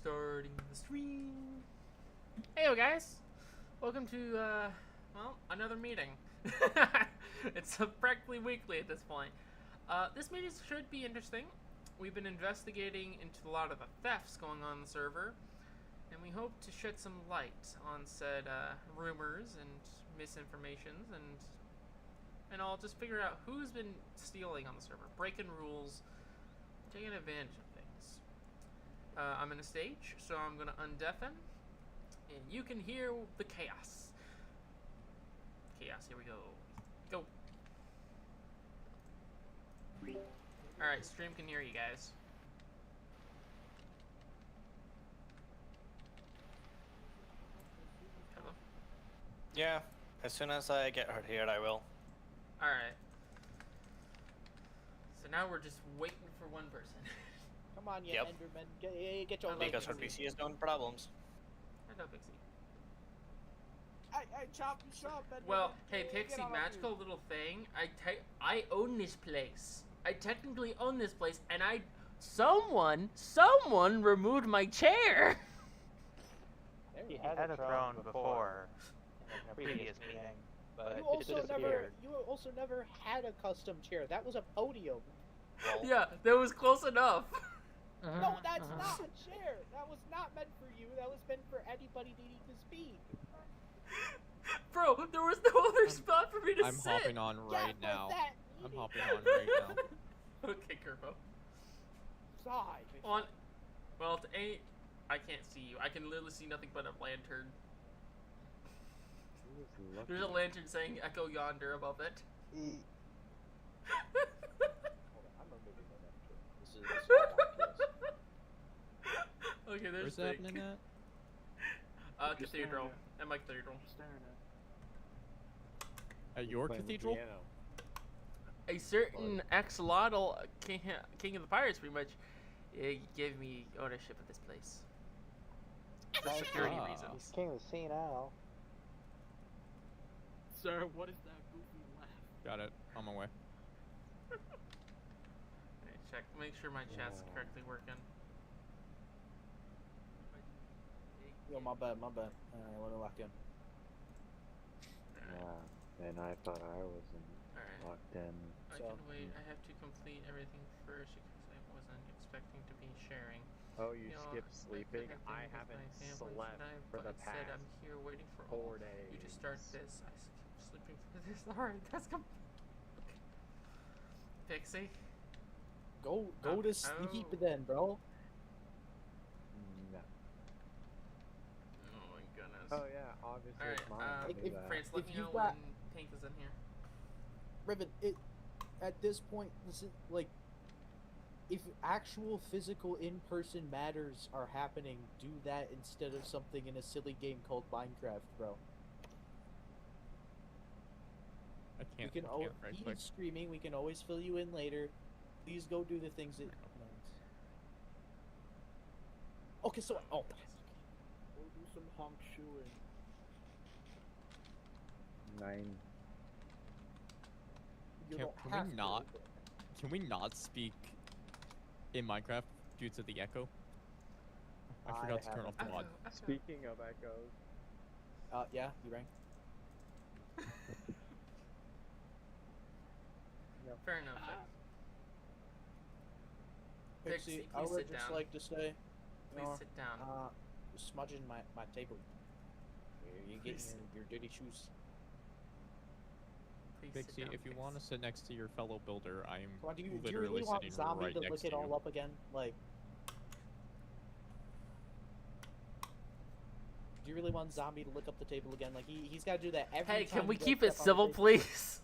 Starting the stream. Hey guys, welcome to well, another meeting. It's practically weekly at this point. This meeting should be interesting. We've been investigating into a lot of the thefts going on the server, and we hope to shed some light on said rumors and misinformations, and I'll just figure out who's been stealing on the server, breaking rules, taking advantage of things. I'm in a stage, so I'm gonna undeafen, and you can hear the chaos. Chaos, here we go. Go. Alright, stream can hear you guys. Hello? Yeah, as soon as I get her here, I will. Alright. So now we're just waiting for one person. Come on, you Yep. Enderman. Get your Because Because her Pixie. PC is known problems. Hello, Pixie. I chop and shop, Enderman. Well, hey Get Pixie, on my magical little thing. I own this place. I technically own this place, and someone removed my chair. There He you had a throne before in a previous meeting, but You it also disappeared. never had a custom chair. That was a podium. Well, Yeah, that was close enough. No, that's not a chair. That was not meant for you. That was meant for anybody needing to speak. Bro, there was no other spot for me to I'm sit. hopping on right yeah, now. but that I'm meeting- hopping on right now. Okay, Kerbo. Sigh. On. Well, it ain't. I can't see you. I can literally see nothing but a lantern. There's a lantern saying "Echo yonder" above it. Hold on, I'm removing the lantern. This is ridiculous. Okay, there's Where's the that happening at? cathedral. At my cathedral. At your cathedral? A certain axolotl king of the pirates, pretty much, gave me ownership of this place for security Ah. reasons. King of senile. Sir, what is that goofy laugh? Got it. On my way. Okay, check. Make sure my chat's correctly working. Yo, my bad. Alright, let me lock in. Yeah, and I thought I wasn't Alright. locked in. I So- can wait. I have to complete everything first because I wasn't expecting to be sharing. Oh, you know, skipped I sleeping? could have I been with haven't my family slept tonight, for but the instead past I'm here waiting for all 4 days. you to start this. I skipped sleeping for this. Alright, that's Pixie? Go to sleep Oh. then, bro. No. Oh my goodness. Oh yeah, obviously it's mine. I Alright, knew that. France, let If me you've know got- when Pink is in here. Ribbon, at this point, this is like, if actual physical in-person matters are happening, do that instead of something in a silly game called Minecraft, bro. I can't. We can I can't right he's click. screaming. We can always fill you in later. Please go do the things that. Okay, so go do some honk shoeing. 9. You Can- don't can we have to, not? but- Can we not speak in Minecraft due to the echo? I I forgot to turn off the haven't. mod. Speaking of echoes, Yeah, you rang. Fair enough. Pixie, Pixie, I please would sit just down. like to say, Please sit down. smudging my table. Here, you get Please. your dirty shoes. Please sit Pixie, down, if you Pixie. want to sit next to your fellow builder, I am Come on, do you literally really want sitting Zombie right to next lick to it all you. up again? Like, do you really want Zombie to lick up the table again? Like, he's got to do that every Hey, time. can we he keep gets it up on the civil, table. please?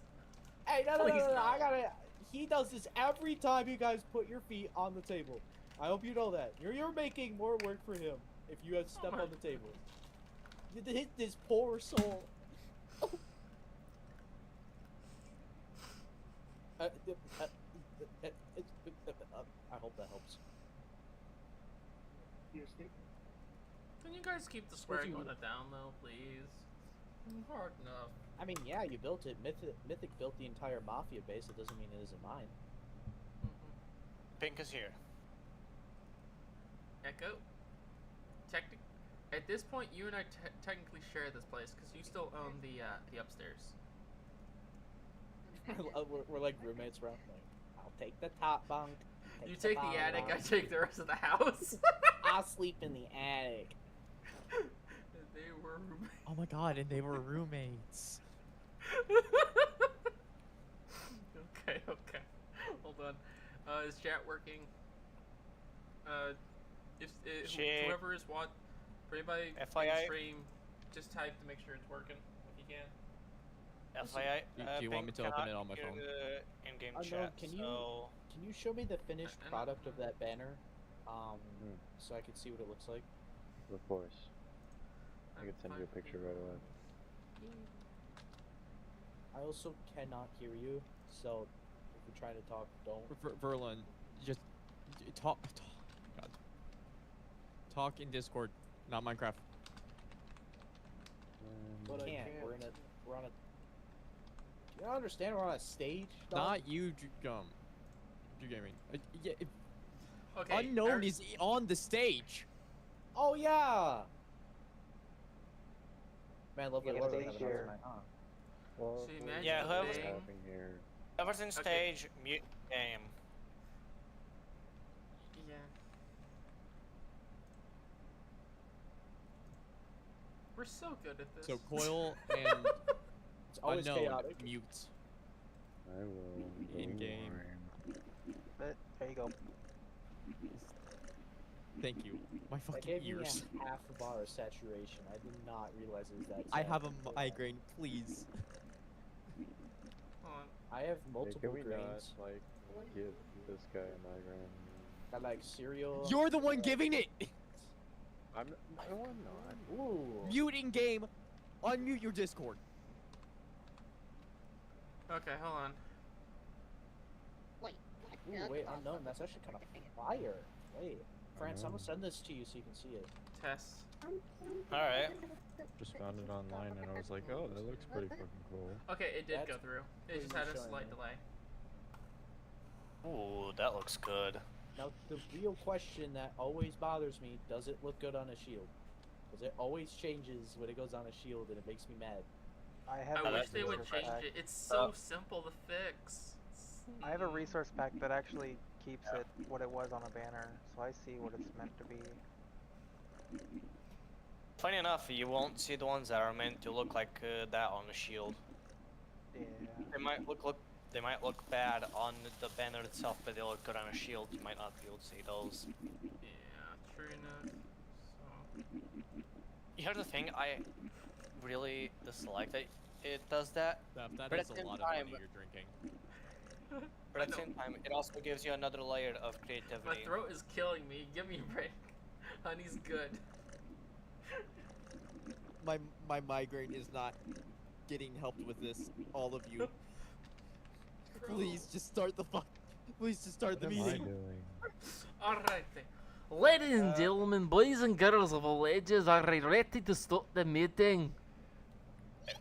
Hey, no, Please no. I gotta. He does this every time you guys put your feet on the table. I hope you know that. You're making more work for him if you have step my on the table. You hit this poor soul. I hope that helps. Can you guys keep the swearing on it down, though, please? Hard enough. I mean, yeah, you built it. Mythic built the entire Mafia base. It doesn't mean it isn't mine. Mm-hmm. Pink is here. Echo? At this point, you and I technically share this place because you still own the upstairs. We're like roommates, right? Like, I'll take the top bunk. You take the bottom attic, I bunk. take the rest of the house. I'll sleep in the attic. They were roommates. Oh my god, and they were roommates. Okay. Hold on. Is chat working? If Shit. whoever is for anybody in the FYI. stream, just type to make sure it's working if you can. FYI, Do you want me to open it on my phone? In-game No, chat. can So you show me the finished I know. product of that banner? So I can see what it looks like. Of course. I can send you a picture right away. I also cannot hear you, so if you're trying to talk, don't. Verlin, just talk. God. Talk in Discord, not Minecraft. But I can't. We're on a. You don't understand? We're on a stage. dog? Not you, Drew Gaming. Yeah, Okay. Unknown is on the stage. Oh yeah. Man, lovely Yeah, Lord, stage we're having a here. tonight, huh? Well, So imagine Yeah, the whoever's what's thing- happening here? whoever's in stage, mute game. Yeah. We're so good at this. So Coil and It's always Unknown chaotic. mute. I will. In-game. But there you go. Thank you. My I fucking gave you ears. a half a bar of saturation. I did not realize it was that. I sad. have a migraine, please. Hold on. I have Hey, multiple can we not grains. like give this guy a migraine? Got like cereal. You're the one giving it. I'm no, I'm not. Ooh. Muting game. Unmute your Discord. Okay, hold on. Ooh, wait, unknown. That's actually kind of fire. Wait, France, I'm gonna send this to you so you can see it. Test. Alright. Just found it online and I was like, oh, that looks pretty fucking cool. Okay, it did That's go through. It just pretty had a showing slight me. delay. Ooh, that looks good. Now, the real question that always bothers me: does it look good on a shield? Because it always changes when it goes on a shield, and it makes me mad. I have I a wish they would resource change pack. it. It's so simple to fix. I have a resource pack that actually keeps it what it was on a banner, so I see what it's meant to be. Funny enough, you won't see the ones that are meant to look like that on the shield. Yeah. They might they might look bad on the banner itself, but they look good on a shield. You might not be able to see those. Yeah, true enough. So. Here's the thing, I really dislike that it does that, That But is at a the lot same of time- money you're drinking. but at the same time, it also gives you another layer of My creativity. throat is killing me. Give me a break. Honey's good. My migraine is not getting helped with this. All of you, please just start the fuck. Please just start the What am I meeting. doing? Alright then. Ladies and gentlemen, boys and girls of all ages, are you ready to start the meeting?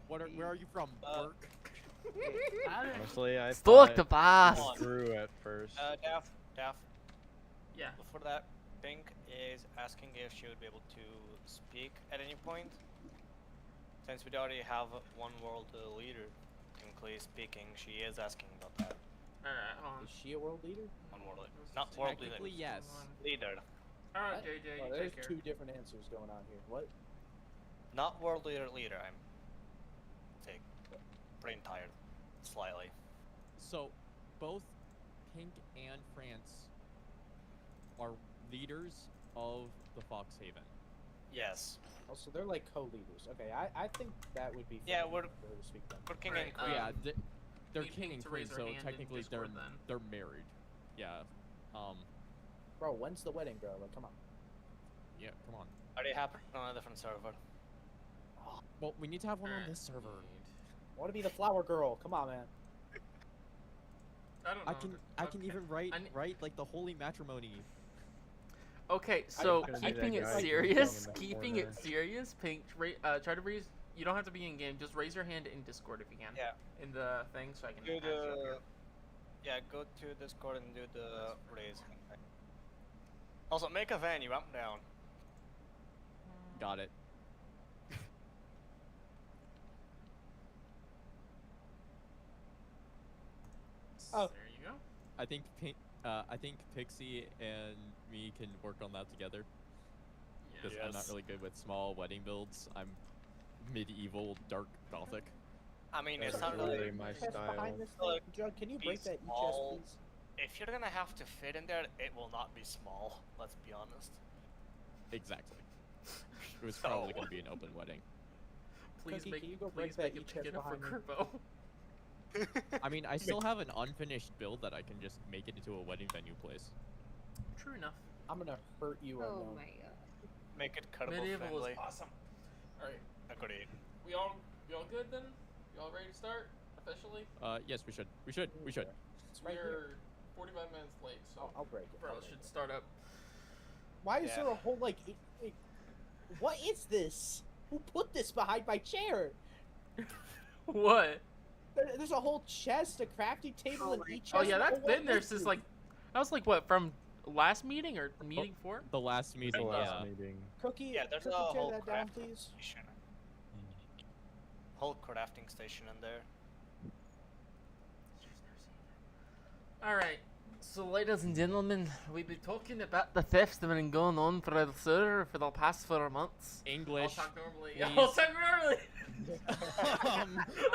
Where are you from? Uh, Burke? Honestly, I Start the thought pass! Come on. Drew at first. Daff, Yeah. before that, Pink is asking if she would be able to speak at any point. Since we already have one world leader, technically speaking, she is asking about that. Alright, hold on. Is she a world leader? One world leader. Not world leader. Technically, yes. Leader. Alright, What? JJ, Oh, you there's take care. two different answers going on here. What? Not world leader, I'm sick. Brain tired. Slightly. So, both Pink and France are leaders of the Foxhaven. Yes. Oh, so they're like co-leaders. Okay, I think that would be. Yeah, fitting we're- for her to speak then. For King Right, and Queen. Yeah, they're need king Pink and to queen, raise her so hand in technically Discord then. they're married. Yeah. Bro, when's the wedding, bro? Like, come on. Yeah. Come on. Already happened on a different server. Well, we need to have one on Alright. this server. I want to be the flower girl. Come on, man. I don't know. I can Okay. even write I ne- write like the holy matrimony. Okay, so gonna be that keeping it guy who's serious, down in the keeping it corner. serious, Pink, try to raise. You don't have to be in game. Just raise your hand in Discord if you can. Yeah. In the thing, so I can. Do add you up here. the yeah, go to Discord and do the raise. Also, make a venue. I'm down. got it. Oh. There you go. I think Pixie and me can work on that together. Because I'm not Yes. really good with small wedding builds. I'm medieval, dark, gothic. I mean, That's it's not really really. my Chest style. behind this Look, thing. Jug, can you be break that small. e-chest, please? If you're gonna have to fit in there, it will not be small. Let's be honest. Exactly. It was So- probably going to be an open wedding. Please Cookie, make can you go please break that make it e-chest big enough for behind me? Kerbo. I mean, I still have an unfinished build that I can just make it into a wedding venue place. True enough. I'm gonna hurt you. Oh unknown. my god. Make it cuttable Medieval friendly. is awesome. All right, Agreed. we all good then? You all ready to start officially? Yes, we should. We should. It's right here. We're 45 minutes late, so I'll break it. bro I'll break should it. start up. Why is Yeah. there a whole like? What is this? Who put this behind my chair? What? There's a whole chest, a crafting table, and e-chest. Oh yeah, that's What been there is since this? like that was like what from last meeting or meeting 4? The last The meeting, last yeah. meeting. Cookie. Yeah, there's Cookie, a tear whole that down, crafting please. station. Whole crafting station in there. All right. So, ladies and gentlemen, we've been talking about the thefts that have been going on for the sewer for the past 4 months. English. I'll talk normally. please. I'll talk normally.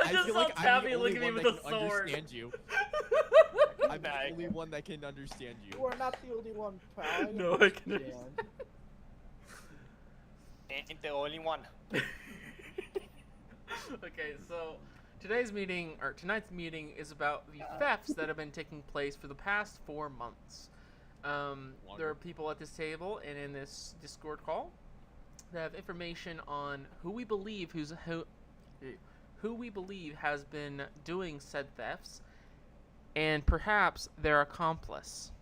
I just feel saw like I'm Tabby the only looking at me one with that a can sword. understand you. I'm the Bag. only one that can understand You you. are not the only one, pal. No, I can understand. Ain't the only one. Okay, so tonight's meeting is about the thefts that have been taking place for the past 4 months. There Longer. are people at this table and in this Discord call that have information on who we believe who we believe has been doing said thefts, and perhaps their accomplice.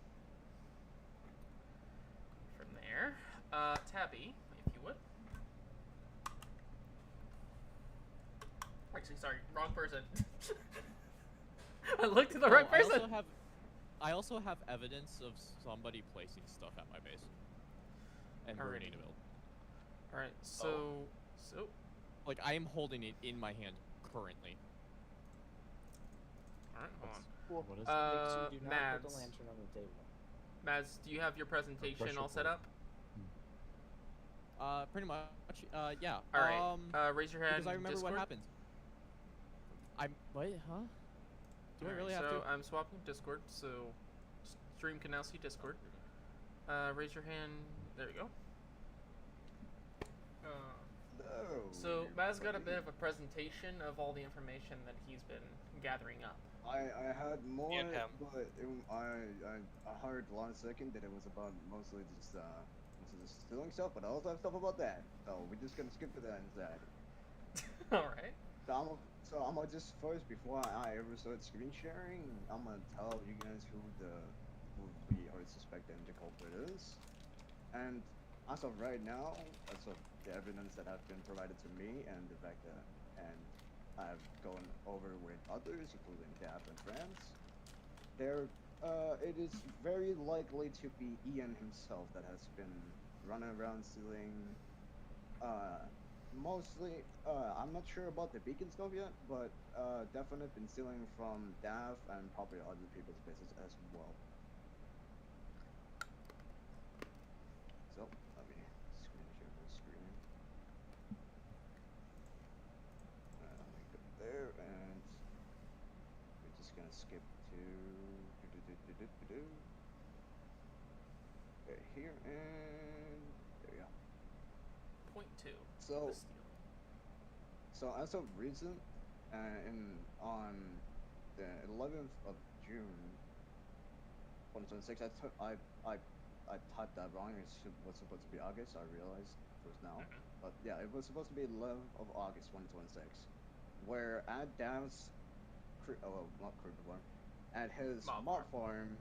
From there, Tabby, if you would. Actually, sorry, wrong person. I looked at the right person. I also have evidence of somebody placing stuff at my base. And Alrighty. ruining a build. All right, so Like, I am holding it in my hand currently. all right, hold on. Cool. What is Pixie, do not put Mads. the lantern on the table. Mads, do you have your presentation pressure all set point. up? Pretty much, yeah. All right. Raise your hand. Because I remember Discord. what happened. Wait, huh? Do I Alright, really have so to? I'm swapping Discord, so stream can now see Discord. Raise your hand. There you go. So Maz got a bit of a presentation of all the information that he's been gathering up. I had more, Me and him. but I heard last second that it was about mostly just stealing stuff, but I also have stuff about that. So we're just gonna skip to that instead. All right. So I'm gonna just first before I ever start screen sharing, I'm gonna tell you guys who we are suspecting the culprit is, and as of right now, as of the evidence that has been provided to me and the fact that I've gone over with others, including Daph and France, it is very likely to be Ian himself that has been running around stealing. Mostly, I'm not sure about the beacon stuff yet, but definitely been stealing from Daph and probably other people's bases as well. So, let me screen share my screen. Let me go there, and we're just gonna skip to right here, and there we go. Point 2. So, the steal. so as of recent, on the 11th of June, 2026, I typed that wrong. It was supposed to be August. I realized first now, but yeah, it was supposed to be 11th of August, 2026, where at Dav's, not crew farm, at his mob farm,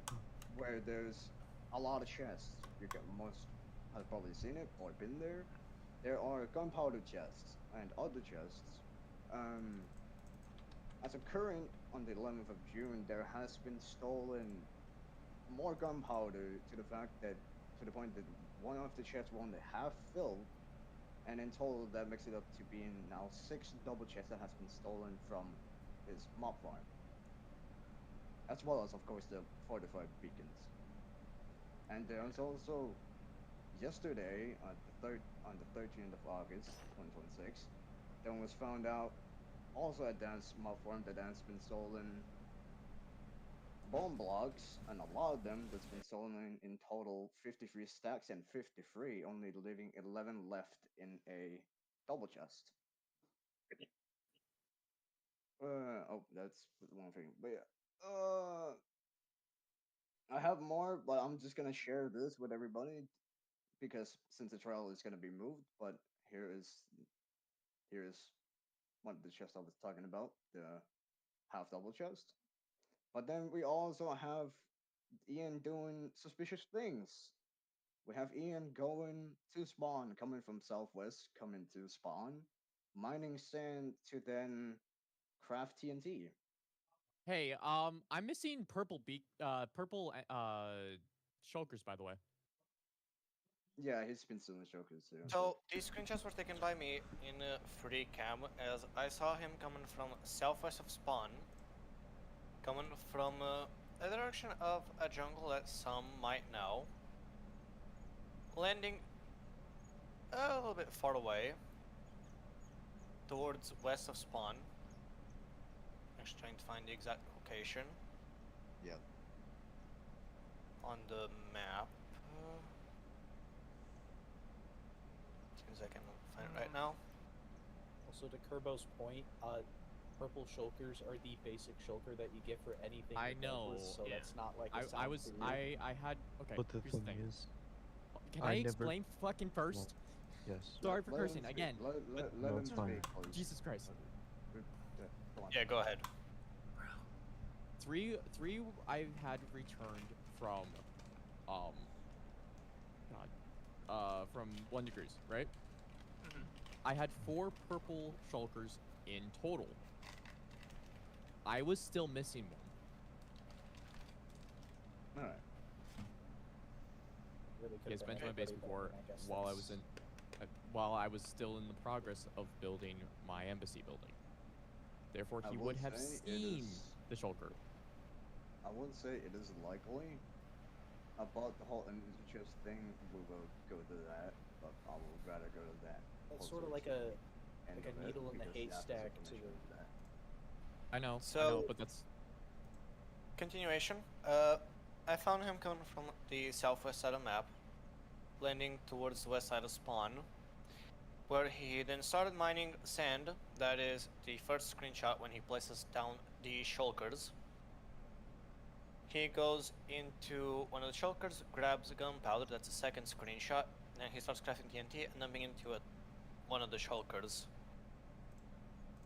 where there's a lot of chests. You can most have probably seen it or been there. There are gunpowder chests and other chests. As of current, on the 11th of June, there has been stolen more gunpowder to the point that one of the chests were only half filled, and in total that makes it up to being now 6 double chests that has been stolen from his mob farm, as well as of course the fortified beacons. And there's also yesterday, on the 13th of August, 2026, then was found out also at Dan's mob farm that Dan's been stolen bone blocks, and a lot of them that's been stolen in total 53 stacks and 53, only leaving 11 left in a double chest. Oh, that's one thing. But yeah, I have more, but I'm just gonna share this with everybody because since the trial is gonna be moved. But here is one of the chests I was talking about, the half double chest. But then we also have Ian doing suspicious things. We have Ian going to spawn, coming from southwest, coming to spawn, mining sand to then craft TNT. Hey, I'm missing purple shulkers, by the way. Yeah, he's been stealing chokers too. So these screenshots were taken by me in free cam as I saw him coming from southwest of spawn, coming from a direction of a jungle that some might know, landing a little bit far away towards west of spawn. Just trying to find the exact location Yep. on the map. Seems I can find it right now. Also, to Kerbo's point, purple shulkers are the basic shulker that you get for anything. I regardless, know, so yeah. that's not like a I sound was theory. I had okay. But the Here's the thing thing. is, Can I I never- explain fucking first? yes. Sorry for Let him cursing speak. again. Let No, him it's fine. speak, please. Jesus Christ. Yeah, go on. Yeah, go ahead. Three I had returned from from 1 degrees, right? Mhm. I had 4 purple shulkers in total. I was still missing one. All right. Really He has could've been to my anybody, base but before I guess while I that's- was in while I was still in the progress of building my embassy building. Therefore, I he would would have say it seen is- the shulker. I would say it is likely. About the whole interest thing, we will go to that, but I would rather go to that. That's sort of closer like to a the end of it, needle in the because that's haystack to information the. for that. I know, So- but that's Continuation. I found him coming from the southwest side of the map, landing towards the west side of spawn, where he then started mining sand. That is the first screenshot when he places down the shulkers. He goes into one of the shulkers, grabs gunpowder, that's the second screenshot, and he starts crafting TNT and dumping into one of the shulkers.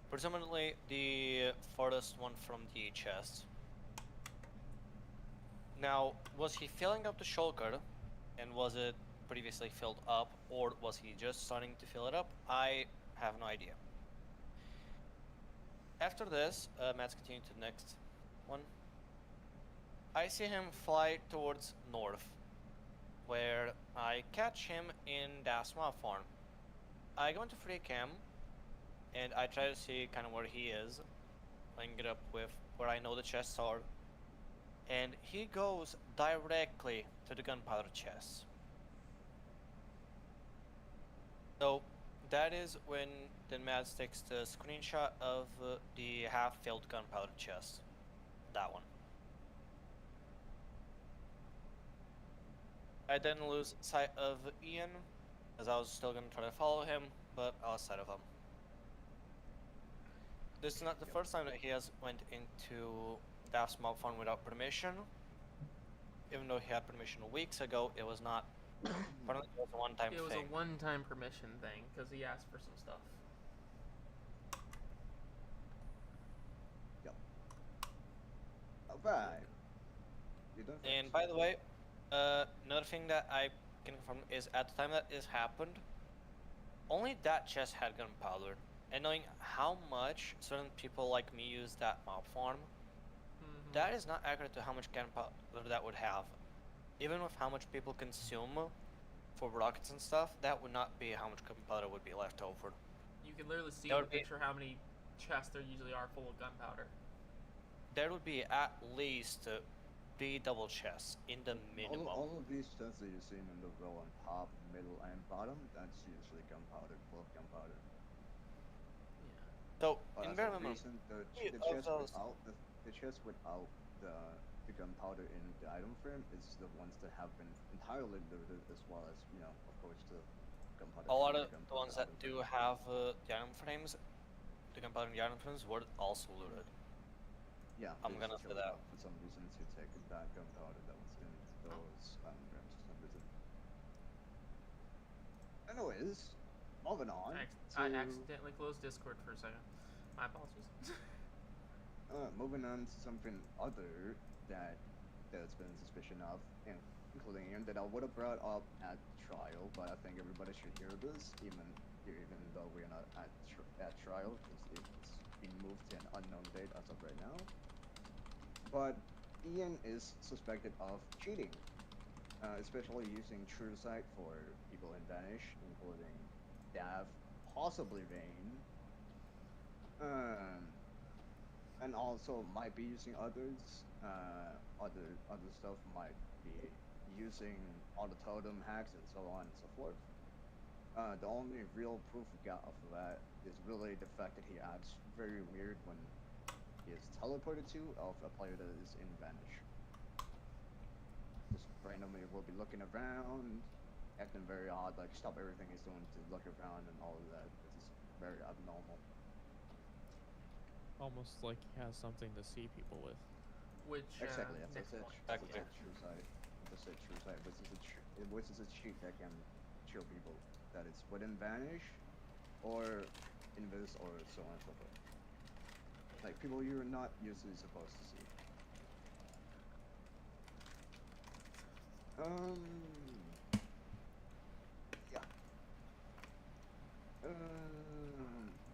Presumably the farthest one from the chest. Now, was he filling up the shulker, and was it previously filled up, or was he just starting to fill it up? I have no idea. After this, let's continue to the next one. I see him fly towards north, where I catch him in that small farm. I go into free cam, and I try to see kind of where he is, link it up with where I know the chests are, and he goes directly to the gunpowder chest. So that is when then Mads takes the screenshot of the half-filled gunpowder chest. That one. I then lose sight of Ian, as I was still gonna try to follow him, but I lost sight of him. This is not the first time that he has went into Daft's mob farm without permission. Even though he had permission weeks ago, it was not. Apparently, it was a one-time It was thing. a one-time permission thing because he asked for some stuff. Yep. Alright. You done? And by the way, another thing that I can confirm is at the time that this happened, only that chest had gunpowder. And knowing how much certain people like me use that mob farm, that is not accurate to how much gunpowder that would have. Even with how much people consume for rockets and stuff, that would not be how much gunpowder would be left over. You can literally see That in the would be- picture how many chests there usually are full of gunpowder. There would be at least 3 double chests in the minimum. All of these chests that you're seeing in the row on top, middle, and bottom, that's usually gunpowder, full of gunpowder. Yeah. So, But in as bare a minimum, reason, three the of chest those- without the chest without the gunpowder in the item frame is the ones that have been entirely looted, as well as of course, the gunpowder. a lot from of the gunpowder ones that item do frame. have the item frames, the gunpowder in the item frames were also looted. Yeah, I'm they gonna just say chose that. not for some reason to take that gunpowder that was in those item frames for some reason. Anyways, moving on. I to- accidentally closed Discord for a second. My apologies. Moving on to something other that there's been suspicion of, including Ian, that I would have brought up at trial, but I think everybody should hear this, even though we're not at trial, because it's being moved to an unknown date as of right now. But Ian is suspected of cheating, especially using True Sight for people in Vanish, including Dav, possibly Vayne. And also might be using others. Other stuff might be using all the totem hacks and so on and so forth. The only real proof we got of that is really the fact that he acts very weird when he is teleported to of a player that is in Vanish. Just randomly will be looking around, acting very odd, like stop everything he's doing to look around and all of that. It's just very abnormal. Almost like he has something to see people with. Which Exactly, as I next said, point. as I Exactly. said, True Sight. As I said, True Sight, which is a cheat that can chill people. That it's within Vanish, or Invis, or so on and so forth. Like people you're not usually supposed to see. Yeah.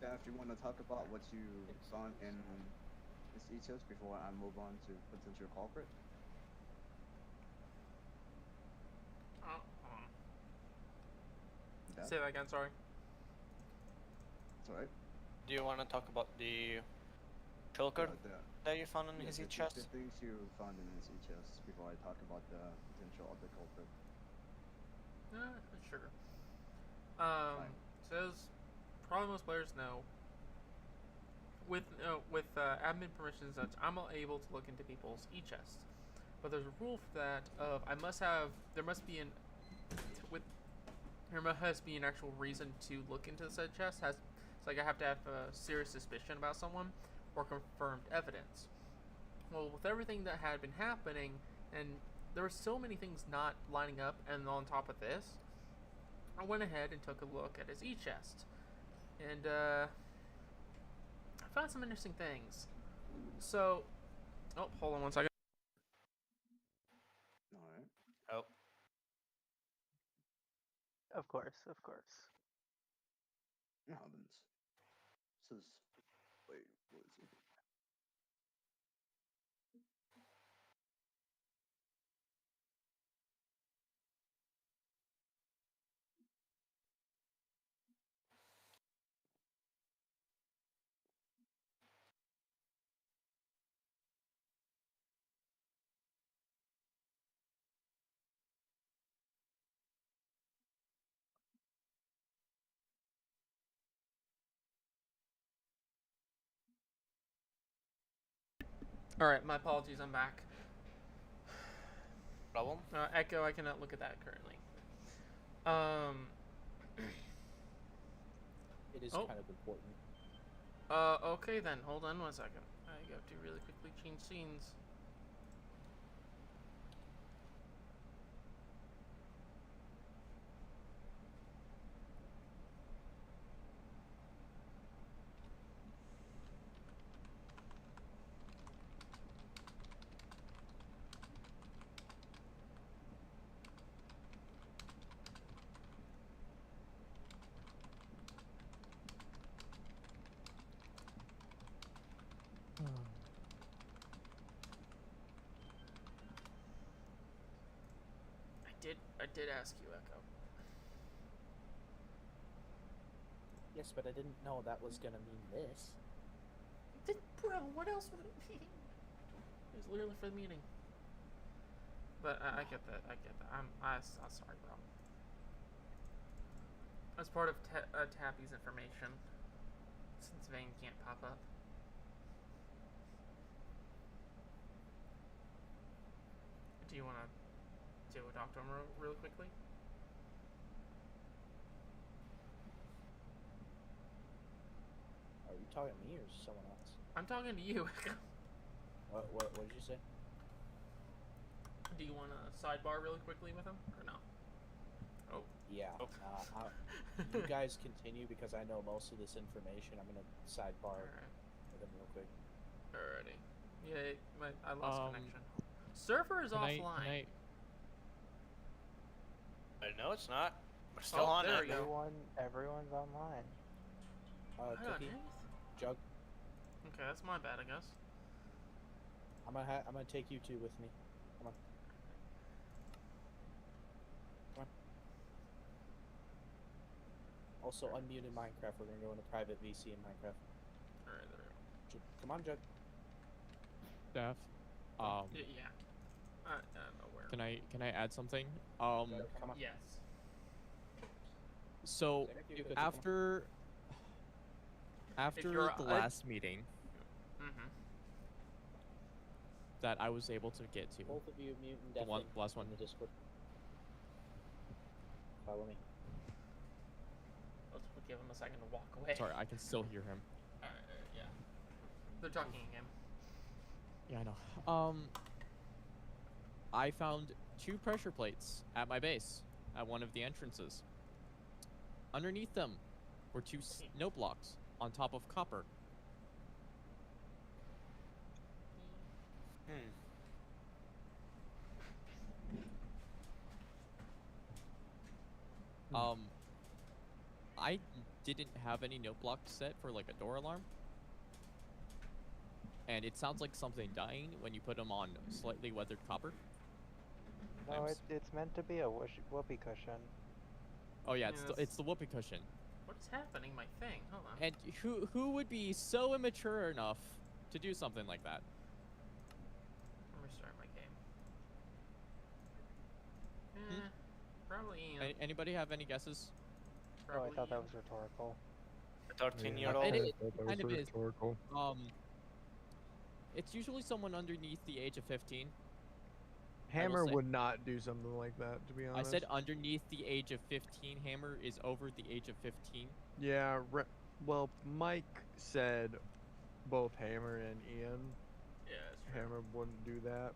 If you want to talk about what you found in this e-test before I move on to potential culprit. Oh, That? say that again. Sorry. It's alright. Do you want to talk about the shulker that you found in his chest? The things you found in his e-chest before I talk about the potential other culprit. Sure. Fine. So as probably most players know, with admin permissions, that I'm able to look into people's e-chests, but there's a rule for that of there must be an actual reason to look into said chest. It's like I have to have a serious suspicion about someone or confirmed evidence. Well, with everything that had been happening, and there were so many things not lining up, and on top of this, I went ahead and took a look at his e-chest, and I found some interesting things. So, oh, hold on one second. Alright. Oh, Of course, of course. It happens. This is... Wait, what is it? All right, my apologies. I'm back. problem? Echo, I cannot look at that currently. It is Oh. kind of important. Okay then. Hold on one second. I have to really quickly change scenes. I did ask you, Echo. Yes, but I didn't know that was gonna mean this. Bro, what else would it mean? It was literally for the meeting. But I get that. I get that. I'm sorry, bro. As part of Tappy's information, since Vane can't pop up. Do you want to talk to him really quickly? Are you talking to me or someone else? I'm talking to you. What did you say? Do you want to sidebar really quickly with him, or no? Oh. Yeah. Oh. You guys continue because I know most of this information. I'm gonna sidebar Alright. with him real quick. Alrighty. Yeah, I lost connection. Server is offline. No, it's not. We're still Oh, on there it. we go. Everyone's online. Cookie, Jug, Okay, that's my bad, I guess. I'm gonna take you two with me. Come on. Come on. Also, unmuted Minecraft. We're gonna go into private VC in Minecraft. Alright, there we go. Come on, Jug. Steph, Yeah. I don't know where. can I add something? Come on. Yes. So You could- after you're the last meeting Mm-hmm. that I was able to get to, Both of you mute and the deafen last one. in the Discord. Follow me. Let's give him a second to walk away. Sorry, I can still hear him. Yeah. They're talking again. Yeah, I know. I found 2 pressure plates at my base at one of the entrances. Underneath them were 2 snow blocks on top of copper. I didn't have any note block set for like a door alarm. And it sounds like something dying when you put them on slightly weathered copper. No, it's meant to be a whoopee cushion. Oh yeah, Yes. it's the whoopee cushion. What is happening? My thing. Hold on. And who would be so immature enough to do something like that? Let me restart my game. Probably Ian. Anybody have any guesses? Oh, Probably I thought that Ian. was rhetorical. A 13-year-old. It is. I thought that kind was of is. rhetorical. It's usually someone underneath the age of 15. Hammer say. would not do something like that, to be I honest. said underneath the age of 15. Hammer is over the age of 15. Yeah, well, Mike said both Hammer and Ian. Yeah, it's true. Hammer wouldn't do that.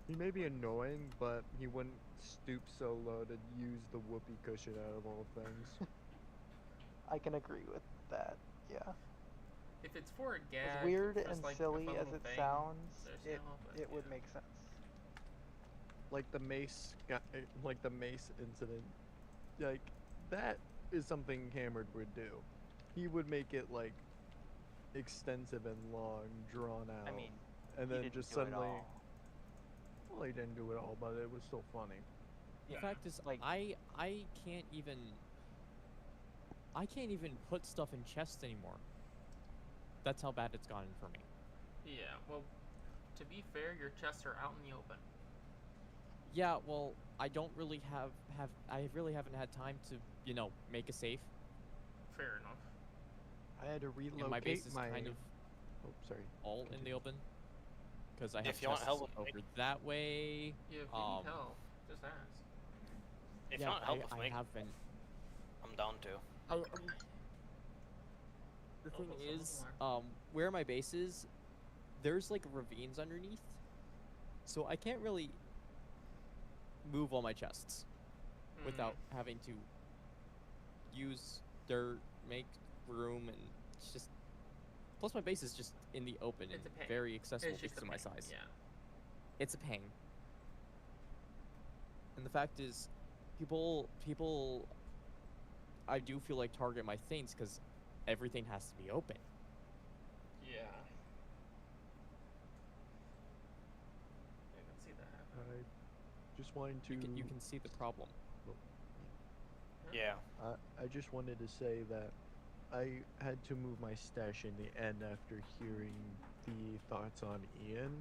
He may be annoying, but he wouldn't stoop so low to use the whoopee cushion out of all things. I can agree with that. Yeah. If it's for a gag, As weird just and like a silly fun as little it thing, sounds, there's no, but it would yeah. make sense. Like the mace, like the mace incident, like that is something Hammered would do. He would make it like extensive and long, drawn out. I mean, and he then didn't just do it suddenly, all. well, he didn't do it all, but it was still funny. The Yeah. fact is, Like- I can't even put stuff in chests anymore. That's how bad it's gotten for me. Yeah, well, to be fair, your chests are out in the open. Yeah, well, I don't really I really haven't had time to, make a safe. Fair enough. I had to relocate And my base is kind of Oh, sorry. all in the open. Because I have If you want chests help with over that way. Yeah, if you need help, just ask. If yeah, you want help with I me, have been. I'm down to. The Oh, thing that's a little is, more. where my base is, there's like ravines underneath, so I can't really move all my chests without having to use dirt, make room, and it's just. Plus, my base is just in the open It's and a pain. very accessible It's just because a of my pain, size. Yeah. It's a pain. And the fact is, people, I do feel like target my things because everything has to be open. Yeah. I can see that happening. I just wanted to. You can see the problem. Yeah. I just wanted to say that I had to move my stash in the end after hearing the thoughts on Ian,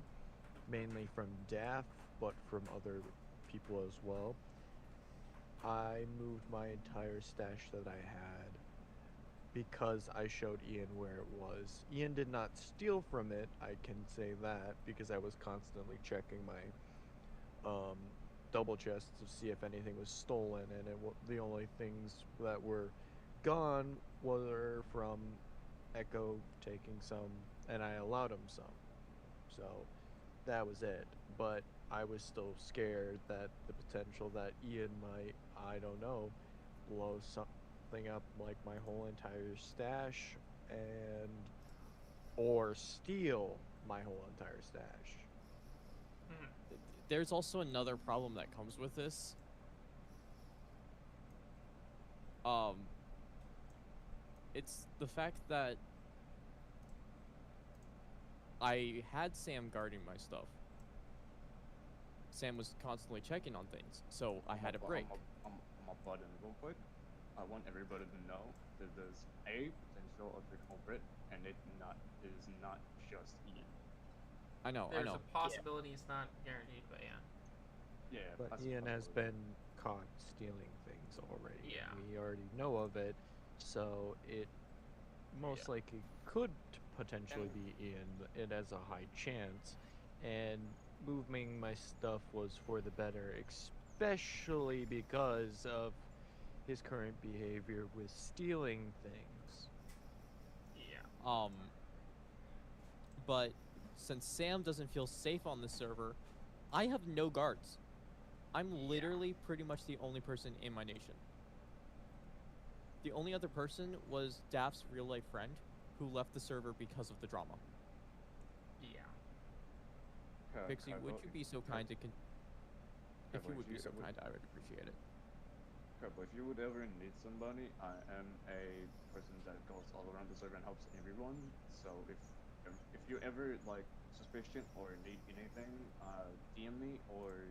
mainly from Daff, but from other people as well. I moved my entire stash that I had because I showed Ian where it was. Ian did not steal from it, I can say that, because I was constantly checking my double chests to see if anything was stolen, and the only things that were gone were from Echo taking some, and I allowed him some. So that was it. But I was still scared that the potential that Ian might, I don't know, blow something up like my whole entire stash and or steal my whole entire stash. Mhm. There's also another problem that comes with this. It's the fact that I had Sam guarding my stuff. Sam was constantly checking on things, so I had a break. I'm a button real quick. I want everybody to know that there's a potential of the culprit, and it is not just Ian. I know. There's a possibility, it's not guaranteed, but yeah. Yeah, But that's a Ian has possibility. been caught stealing things already. Yeah. We already know of it, so it most likely could potentially be Ian. It has a high chance, and moving my stuff was for the better, especially because of his current behavior with stealing things. Yeah. But since Sam doesn't feel safe on the server, I have no guards. I'm literally pretty much the only person in my nation. The only other person was Daph's real-life friend, who left the server because of the drama. Yeah. Pixie, would you be so kind to if you would be so kind, I would appreciate it. But if you would ever need somebody, I am a person that goes all around the server and helps everyone. So if you ever like suspicion or need anything, DM me, or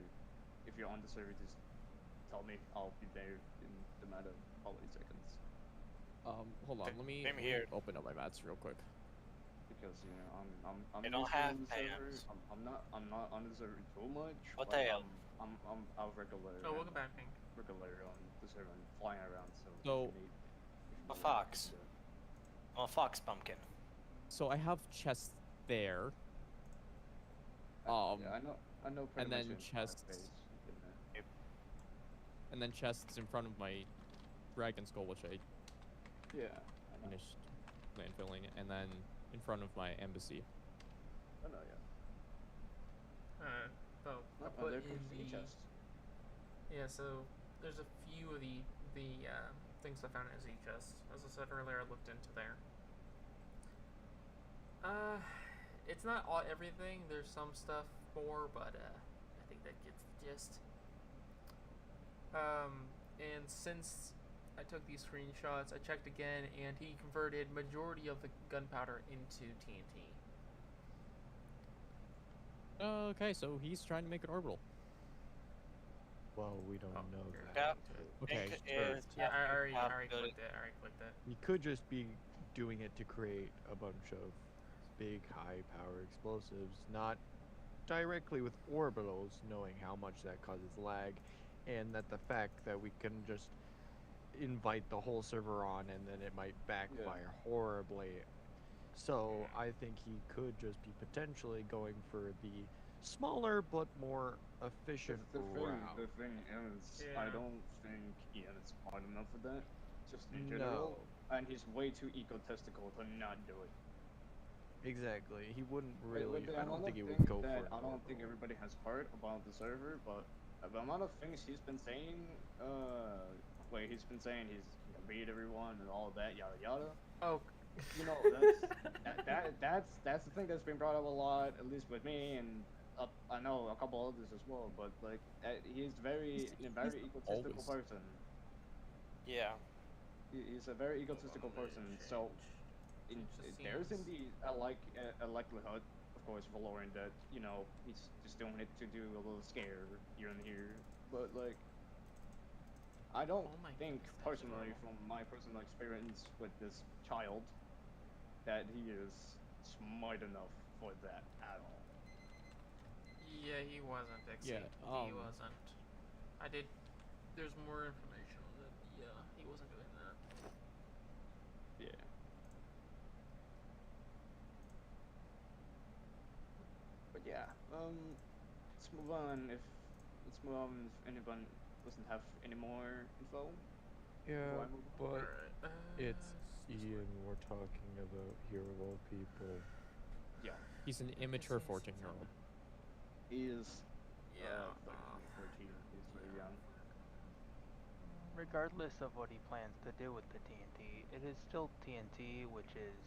if you're on the server, just tell me. I'll be there in the matter of probably seconds. Hold on, let me open up my mats real quick. Because I'm I new don't have on the server. hands. I'm not on the server too much. What but the hell? I'm a regular. Oh, welcome back, Pink. Regular on the server and flying around. So So, if you need A help, fox. I can do it. I'm a fox pumpkin. So I have chests there. Yeah, I know. Pretty and then much in chests. space, And then chests in front of my dragon skull, which I yeah, I know. finished landfilling, and then in front of my embassy. I know, yeah. So I Oh, put there in comes the the chest. yeah. So there's a few of the things I found as chests. As I said earlier, I looked into there. It's not all everything. There's some stuff more, but I think that gets the gist. And since I took these screenshots, I checked again, and he converted majority of the gunpowder into TNT. Okay, so he's trying to make an orbital. Well, we don't Oh, know okay. that. Okay. Pink sure. is Yeah, I already half-built. clicked it. I already clicked it. He could just be doing it to create a bunch of big high power explosives, not directly with orbitals, knowing how much that causes lag, and that the fact that we can just invite the whole server on and then it might backfire horribly. So I think he could just be potentially going for the smaller but more efficient route. The thing is, I Yeah. don't think Ian is smart enough for that, just in No. general. And he's way too egotistical to not do it. Exactly. He wouldn't Like, really. with the I don't amount think he of would things go for that an I don't think orbital. everybody has heard about the server, but the amount of things he's been saying, wait, he's been saying he's gonna beat everyone and all that, yada yada. Oh. You know, that's the thing that's been brought up a lot, at least with me, and I know a couple others as well. But like, he's a very egotistical always. person. Yeah. He's a very egotistical person. So, there's seems- indeed a likelihood, of course, for Lauren that he's just doing it to do a little scare here and here. But like, I don't Oh my think goodness, that's personally, adorable. from my personal experience with this child, that he is smart enough for that at all. Yeah, he wasn't, Dixie. Yeah, He wasn't. I did. There's more information on that. Yeah, he wasn't doing that. Yeah. But yeah, let's move on. Let's move on if anyone doesn't have any more info Yeah, before I move on. but Alright, it's this Ian way. we're talking about here of all people. Yeah, He's an immature 14-year-old. he is Yeah. 13, 14. He's very young. Regardless of what he plans to do with the TNT, it is still TNT, which is,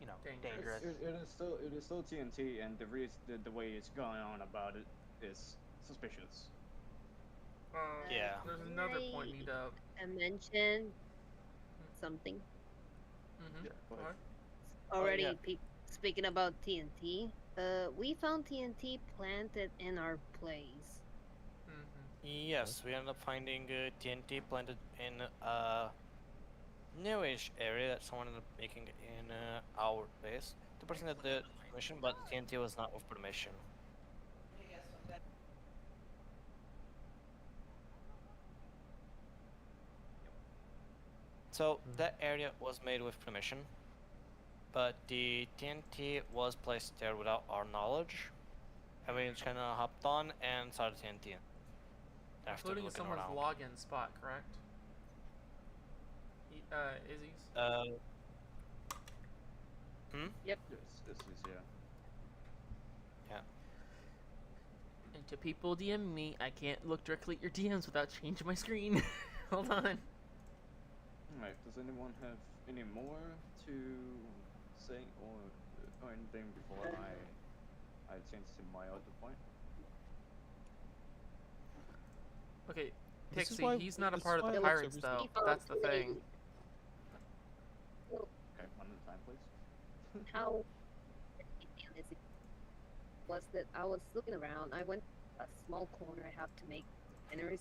you know, Dangerous. dangerous. It is still TNT, and the way it's going on about it is suspicious. Yeah. There's Can another point need to. I mention something? Mm-hmm. Yeah, go ahead. Already yeah. speaking about TNT, we found TNT planted in our place. Mm-hmm. Yes, we ended up finding TNT planted in a newish area that someone ended up making in our base. The person that did permission, but the TNT was not with permission. So that area was made with permission, but the TNT was placed there without our knowledge, and we just kind of hopped on and saw the TNT. After Including looking someone's around. login spot, correct? Izzy's. Yes, this is yeah. And to people DM me, I can't look directly at your DMs without changing my screen. Hold on. Alright, does anyone have any more to say or anything before I change to my other point? Okay, This is Pixie, why- he's not a this part is of the why I like pirates, servers though. That's the thing. Okay, one at a time, please. How was that I was looking around. I went a small corner I have to make dinners.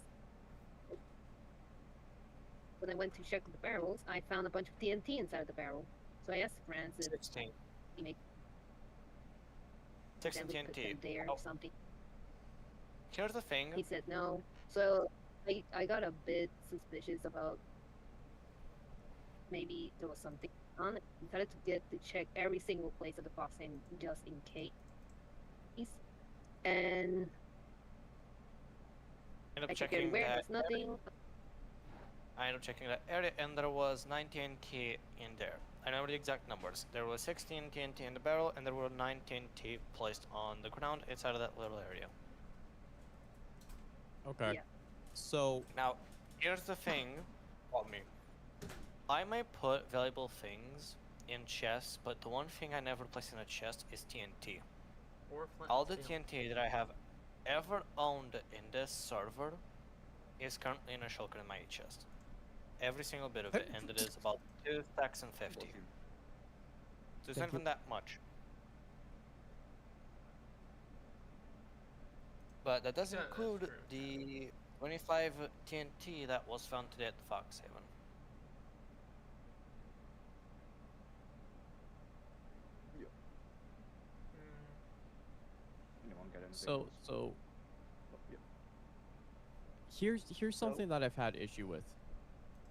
When I went to check the barrels, I found a bunch of TNT inside the barrel. So I asked Francis 16. if he make 16 them put TNT. them there Oh, or something. here's the thing. He said no. So I got a bit suspicious about maybe there was something on it. I decided to check every single place of the box and just in case. And I ended I up checked checking everywhere, that. there's nothing. I ended up checking that area, and there was 9 TNT in there. I know the exact numbers. There was 16 TNT in the barrel, and there were 9 TNT placed on the ground inside of that little area. Okay. Yeah. So Now, here's the thing about me. I may put valuable things in chests, but the one thing I never place in a chest is TNT. Or flint All and the steel. TNT that I have ever owned in this server is currently in a shulker in my chest. Every single bit of it, and it is about 2 stacks and 50. So it's not even that much. But that does Yeah, that's include true. the 25 TNT that was found today at the Fox Haven. Anyone got anything so else? so Oh, yeah. here's something that I've had issue with.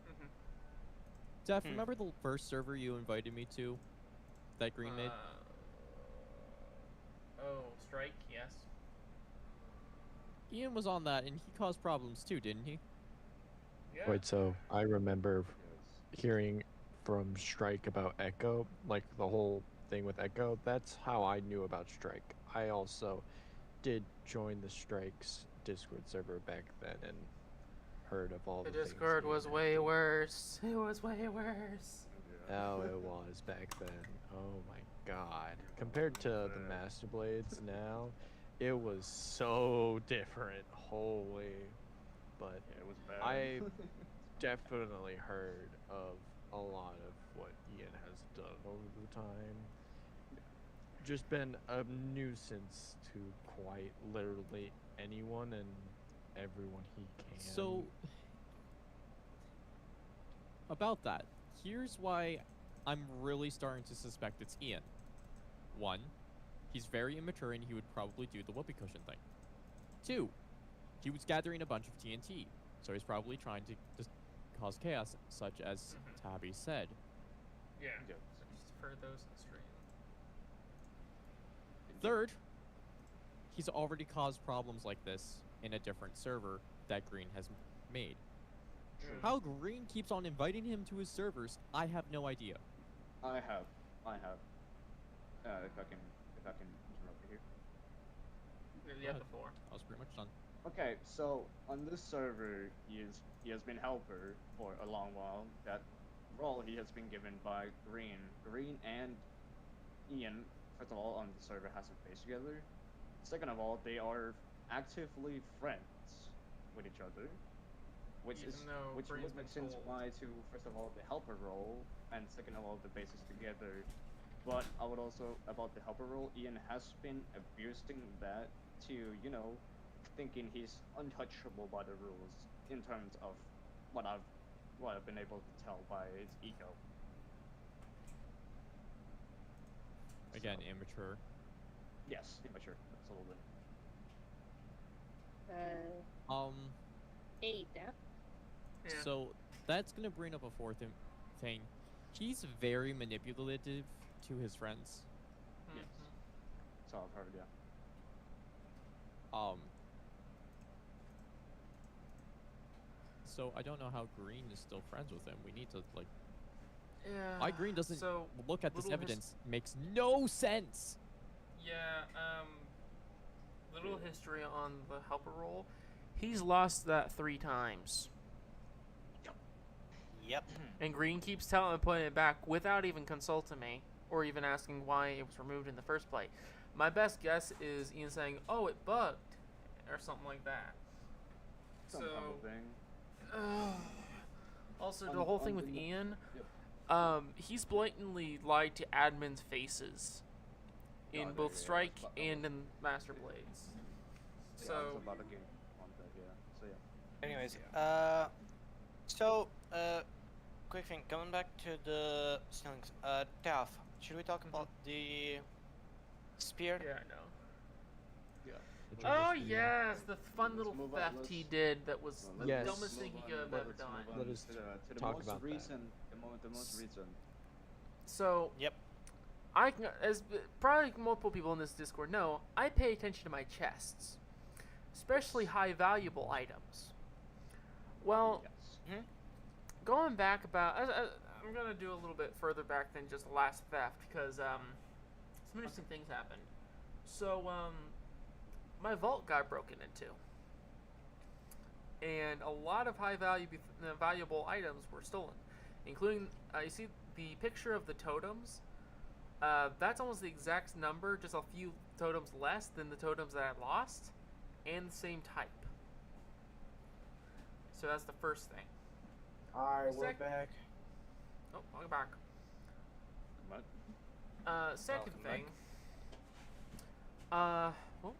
Mhm. Def, Hmm. remember the first server you invited me to? That Green made? Oh, strike, yes. Ian was on that and he caused problems too, didn't he? Yeah. Wait, so I remember Yes. hearing from Strike about Echo, like the whole thing with Echo. That's how I knew about Strike. I also did join the Strike's Discord server back then and heard of all The the things Discord Ian was had way to- worse. It was way worse. Oh, it was back then. Oh my god. Compared to the Master Blades now, it was so different. Holy. But Yeah, it was bad. I definitely heard of a lot of what Ian has done over the time. Just been a nuisance to quite literally anyone and everyone he can. So about that, here's why I'm really starting to suspect it's Ian. One, he's very immature and he would probably do the whoopee cushion thing. Two, he was gathering a bunch of TNT, so he's probably trying to just cause chaos, such as Tabby said. Yeah. Yep. So just for those in the stream. Third, he's already caused problems like this in a different server that Green has made. True. How Green keeps on inviting him to his servers, I have no idea. I have. If I can interrupt you here. Yeah, ahead. before. I was pretty much done. Okay, so on this server, he has been helper for a long while. That role he has been given by Green. Green and Ian, first of all, on the server has a face together. Second of all, they are actively friends with each other, which Even though which Green's would make been sense told. why to first of all the helper role, and second of all the bases together. But I would also about the helper role, Ian has been abusing that to thinking he's untouchable by the rules in terms of what I've been able to tell by his ego. Again, So, immature. yes, immature, absolutely. Uh, 8. Yeah. Yeah. So that's gonna bring up a fourth thing. He's very manipulative to his friends. Yes. Mhm. So I've heard, yeah. So I don't know how Green is still friends with him. We need to like. Yeah. Why Green doesn't So, look at this little evidence makes no sense. Yeah, little history on the helper role. He's lost that 3 times. Yep. And Green keeps putting it back without even consulting me or even asking why it was removed in the first place. My best guess is Ian saying, "Oh, it bugged," or something like that. Some So, type of thing. also, On- the whole on thing the with no- Ian, Yep. he's blatantly lied to admins' faces in Oh, both yeah, Strike I was and in Master Blades. Yeah, I So, was about to get on that, yeah. So yeah. Anyways, quick thing, coming back to the ceilings. Taff, should we talk about the spear? yeah, I know. Which Oh one is the- yes, the fun Let's little move on, theft let's- he did that was the Yes. dumbest thing he could have ever done. Let us to the talk most about that. recent, the most recent. So Yep. I can, as probably multiple people in this Discord know, I pay attention to my chests, especially high valuable items. Well, Yes. going back about, I'm gonna do a little bit further back than just the last theft because some interesting things happened. So my vault got broken into, and a lot of valuable items were stolen, including you see the picture of the totems. That's almost the exact number, just a few totems less than the totems that I lost, and the same type. So that's the first thing. Alright, we're Sec- back. Oh, welcome back. But Second Welcome thing. back. Oh,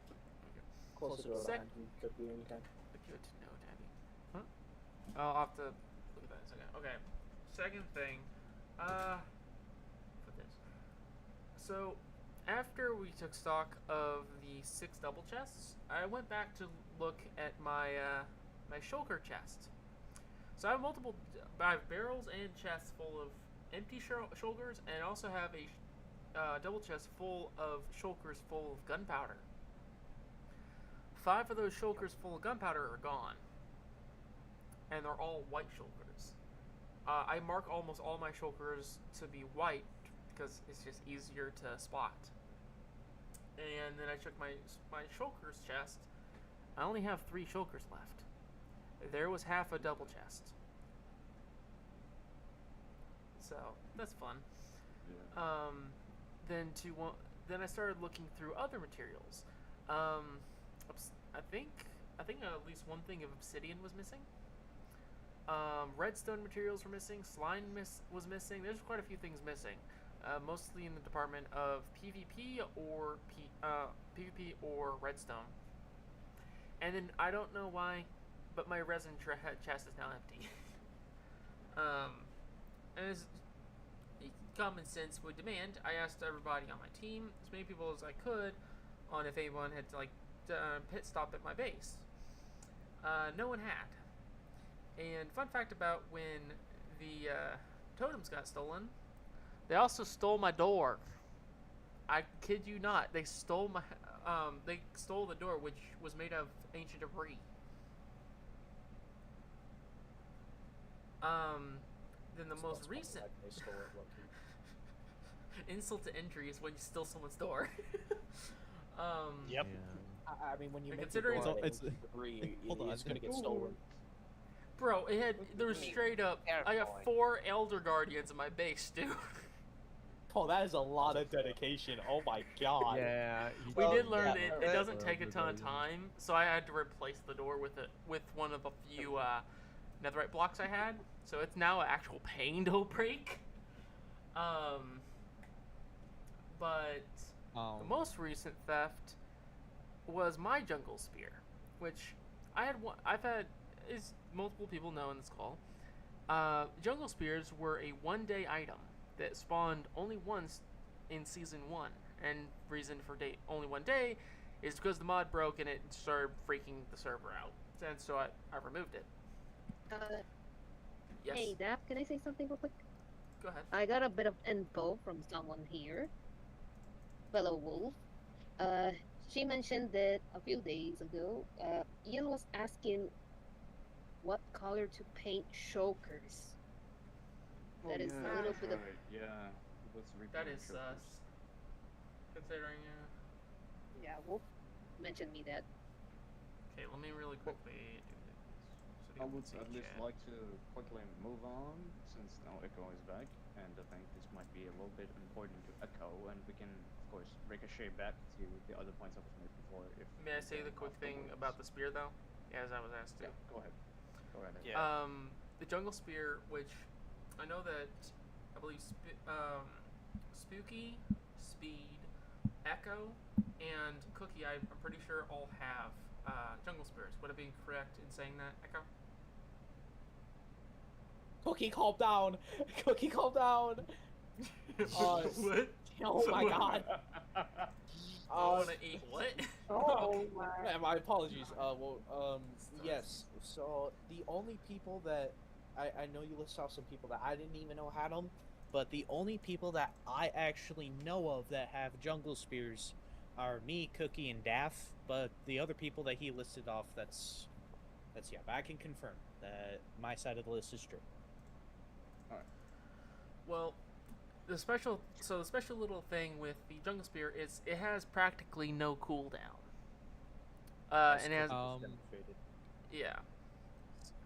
Close the door Sec- behind you. Could be anytime. good to know, Debbie. Huh? I'll have to look at that in a second. Okay. Second thing. For this. So, after we took stock of the 6 double chests, I went back to look at my my shulker chest. So I have I have barrels and chests full of empty shulkers, and I also have a double chest full of shulkers full of gunpowder. 5 of those shulkers full of gunpowder are gone, and they're all white shulkers. I mark almost all my shulkers to be white because it's just easier to spot. And then I checked my shulkers chest. I only have 3 shulkers left. There was half a double chest. So that's fun. yeah. Then I started looking through other materials. I think at least one thing of obsidian was missing. Redstone materials were missing. Slime was missing. There's quite a few things missing, mostly in the department of PvP or PvP or redstone. And then I don't know why, but my resin chest is now empty. as common sense would demand, I asked everybody on my team, as many people as I could, on if anyone had pit stop at my base. No one had. And fun fact about when the totems got stolen, they also stole my door. I kid you not. They stole the door, which was made of ancient debris. Then the most Sounds funny recent like they stole it, low-key. insult to injury is when you steal someone's door. Yep. I mean, when you And make the considering- door It's- out of debris, hold on, it's gonna get stolen. Bro, there was straight up. I got Terrifying. 4 Elder Guardians in my base, dude. Oh, that is a lot of dedication. Oh my god. Yeah. We he did does learn that. it doesn't take a ton of time, so I had to replace the door with one of the few netherite blocks I had. So it's now an actual pain to break. But the most recent theft was my jungle spear, which I've had, as multiple people know in this call. Jungle spears were a 1-day item that spawned only once in season 1, and reason for only 1 day is because the mod broke and it started freaking the server out, and so I removed it. Yes. Hey, Daph, can I say something real quick? Go ahead. I got a bit of info from someone here, fellow wolf. She mentioned that a few days ago, Ian was asking what color to paint chokers. That is a little bit of. Yeah. Let's That repaint is chokers. sus. Considering, Yeah, Wolf mentioned me that. okay, let me really quickly do this. So I you would can see at least chat. like to quickly move on, since now Echo is back, and I think this might be a little bit important to Echo, and we can, of course, ricochet back to the other points I was made before. If May I say the quick thing afterwards. about the spear, though? As I was asked to. Yeah, go ahead. Go ahead. Yeah. The jungle spear, which I know that I believe Spooky, Speed, Echo, and Cookie, I'm pretty sure all have jungle spears. Would I be correct in saying that, Echo? Cookie, calm down. Cookie, calm down. What? Oh my god. I want to eat what? Oh my. My apologies. Yes. So the only people that I know you list off some people that I didn't even know had them, but the only people that I actually know of that have jungle spears are me, Cookie, and Daff. But the other people that he listed off, that's yeah. But I can confirm that my side of the list is true. Well, the special little thing with the jungle spear is it has practically no cooldown. And it has yeah.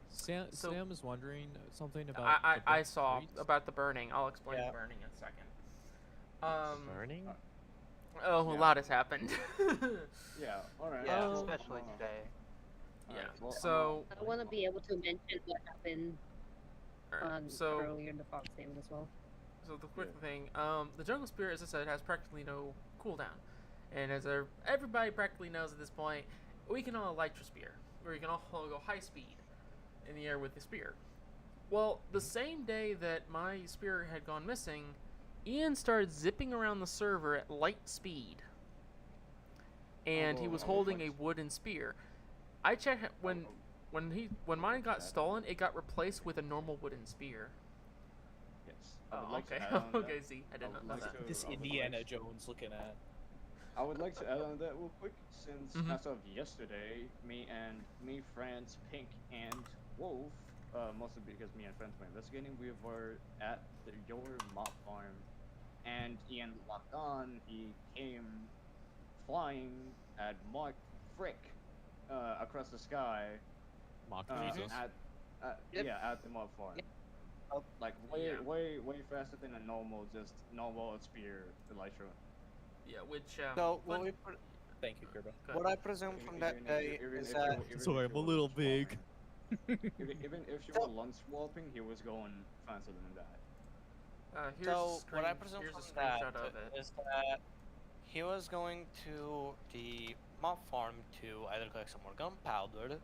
Sam So- is wondering something about. I saw about the burning. I'll explain Yeah. the burning in a second. Burning? Oh, a Yeah. lot has happened. Yeah, alright. Yeah, well, especially today. Yeah. alright, well, So, I want to be able to mention what happened alright, so earlier in the Fox game as well. So the quick thing, the jungle spear, as I said, has practically no cooldown, and as everybody practically knows at this point, we can all elytra spear, or you can all go high speed in the air with the spear. Well, the same day that my spear had gone missing, Ian started zipping around the server at light speed, and he was holding a wooden spear. I checked when mine got stolen, it got replaced with a normal wooden spear. yes. I would Oh, like to okay. add on that. Okay, Z, I didn't would know like that. to- This I would Indiana like- Jones looking at. I would like to add on that real quick, since Mhm. as of yesterday, me, Franz, Pink, and Wolf, mostly because me and Franz were investigating, we were at your mob farm, and Ian locked on. He came flying at Mark Frick across the sky Mock at, Jesus. Yep. yeah, at the mob farm. Oh, Like yeah. way faster than a normal spear elytra. Yeah, which So, fun- what, we pre- Thank you, Kirby. go what ahead. I presume Even- from even that if day you- even is if that. you- even Sorry, if I'm a you were little swapping- big. even if you So- were lunch swapping, he was going faster than that. Here's So, a what I screen- presume here's a from that screenshot of it. is that he was going to the mob farm to either collect some more gunpowder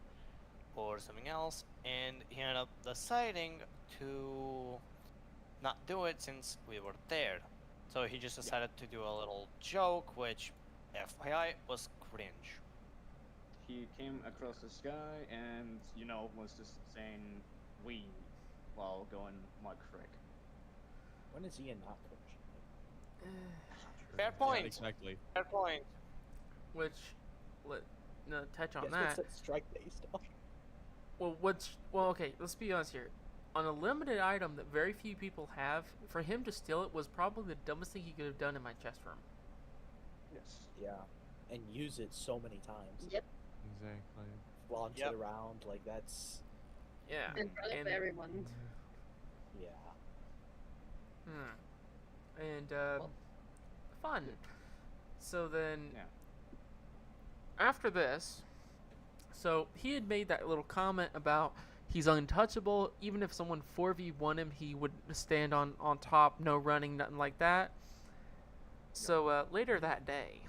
or something else, and he ended up deciding to not do it since we were there. So he just decided to do a little joke, which, FYI, was cringe. He came across the sky and, was just saying we while going Mud Frick. When is Ian not coaching? Fair Yeah, point. exactly. Fair point. Which, no, touch on Guess that. what's strike based off? Well, okay, let's be honest here. On a limited item that very few people have, for him to steal it was probably the dumbest thing he could have done in my chest room. Yes. Yeah, and use it so many times. Yep, Exactly. Launch Yep. it around like that's Yeah. in front of and- everyone. yeah. And Well- fun. So then, Yeah. after this, so he had made that little comment about he's untouchable. Even if someone 4v1 him, he would stand on top, no running, nothing like that. So later that day,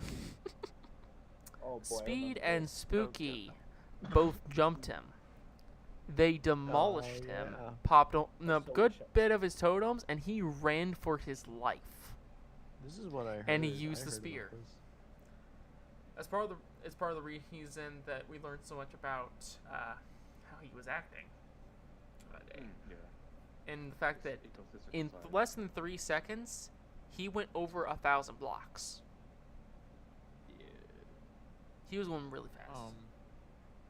Oh boy. I Speed remember and this. Spooky both jumped him. They demolished Oh, him, yeah. popped a That's good delicious. bit of his totems, and he ran for his life. This is what I heard. And he I used the heard about spear. this. As part of the reason that we learned so much about how he was acting that day, Yeah. and the fact that It goes this in side. less than 3 seconds, he went over 1,000 blocks. Yeah. He was going really fast.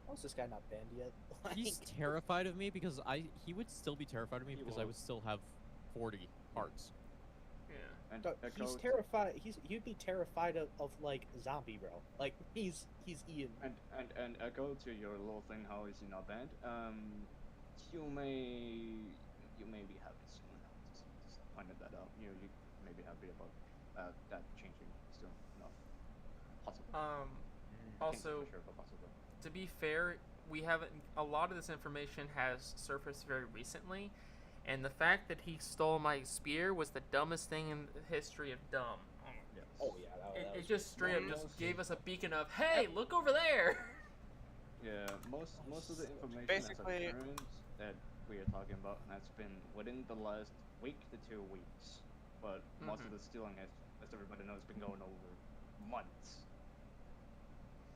How is this guy not banned yet? He's Like, terrified of me because he would still be terrified of me He because I will. would still have 40 hearts. Yeah. And no, he's Echo- terrified. He'd be terrified of like zombie bro. Like he's Ian. And echo to your little thing. How is he not banned? You may be happy soon. Just pointed that out. You may be happy about that changing still enough. Possible. I can't say Also, for sure, but possible. to be fair, we haven't. A lot of this information has surfaced very recently, and the fact that he stole my spear was the dumbest thing in the history of dumb. Yes. Oh yeah, that It was just straight up Almost. just gave us a beacon of, hey, look over there. Yeah, most of the information Basically- as occurrence that we are talking about has been within the last week to 2 weeks, but most of Mhm. the stealing has, as everybody knows, been going over months.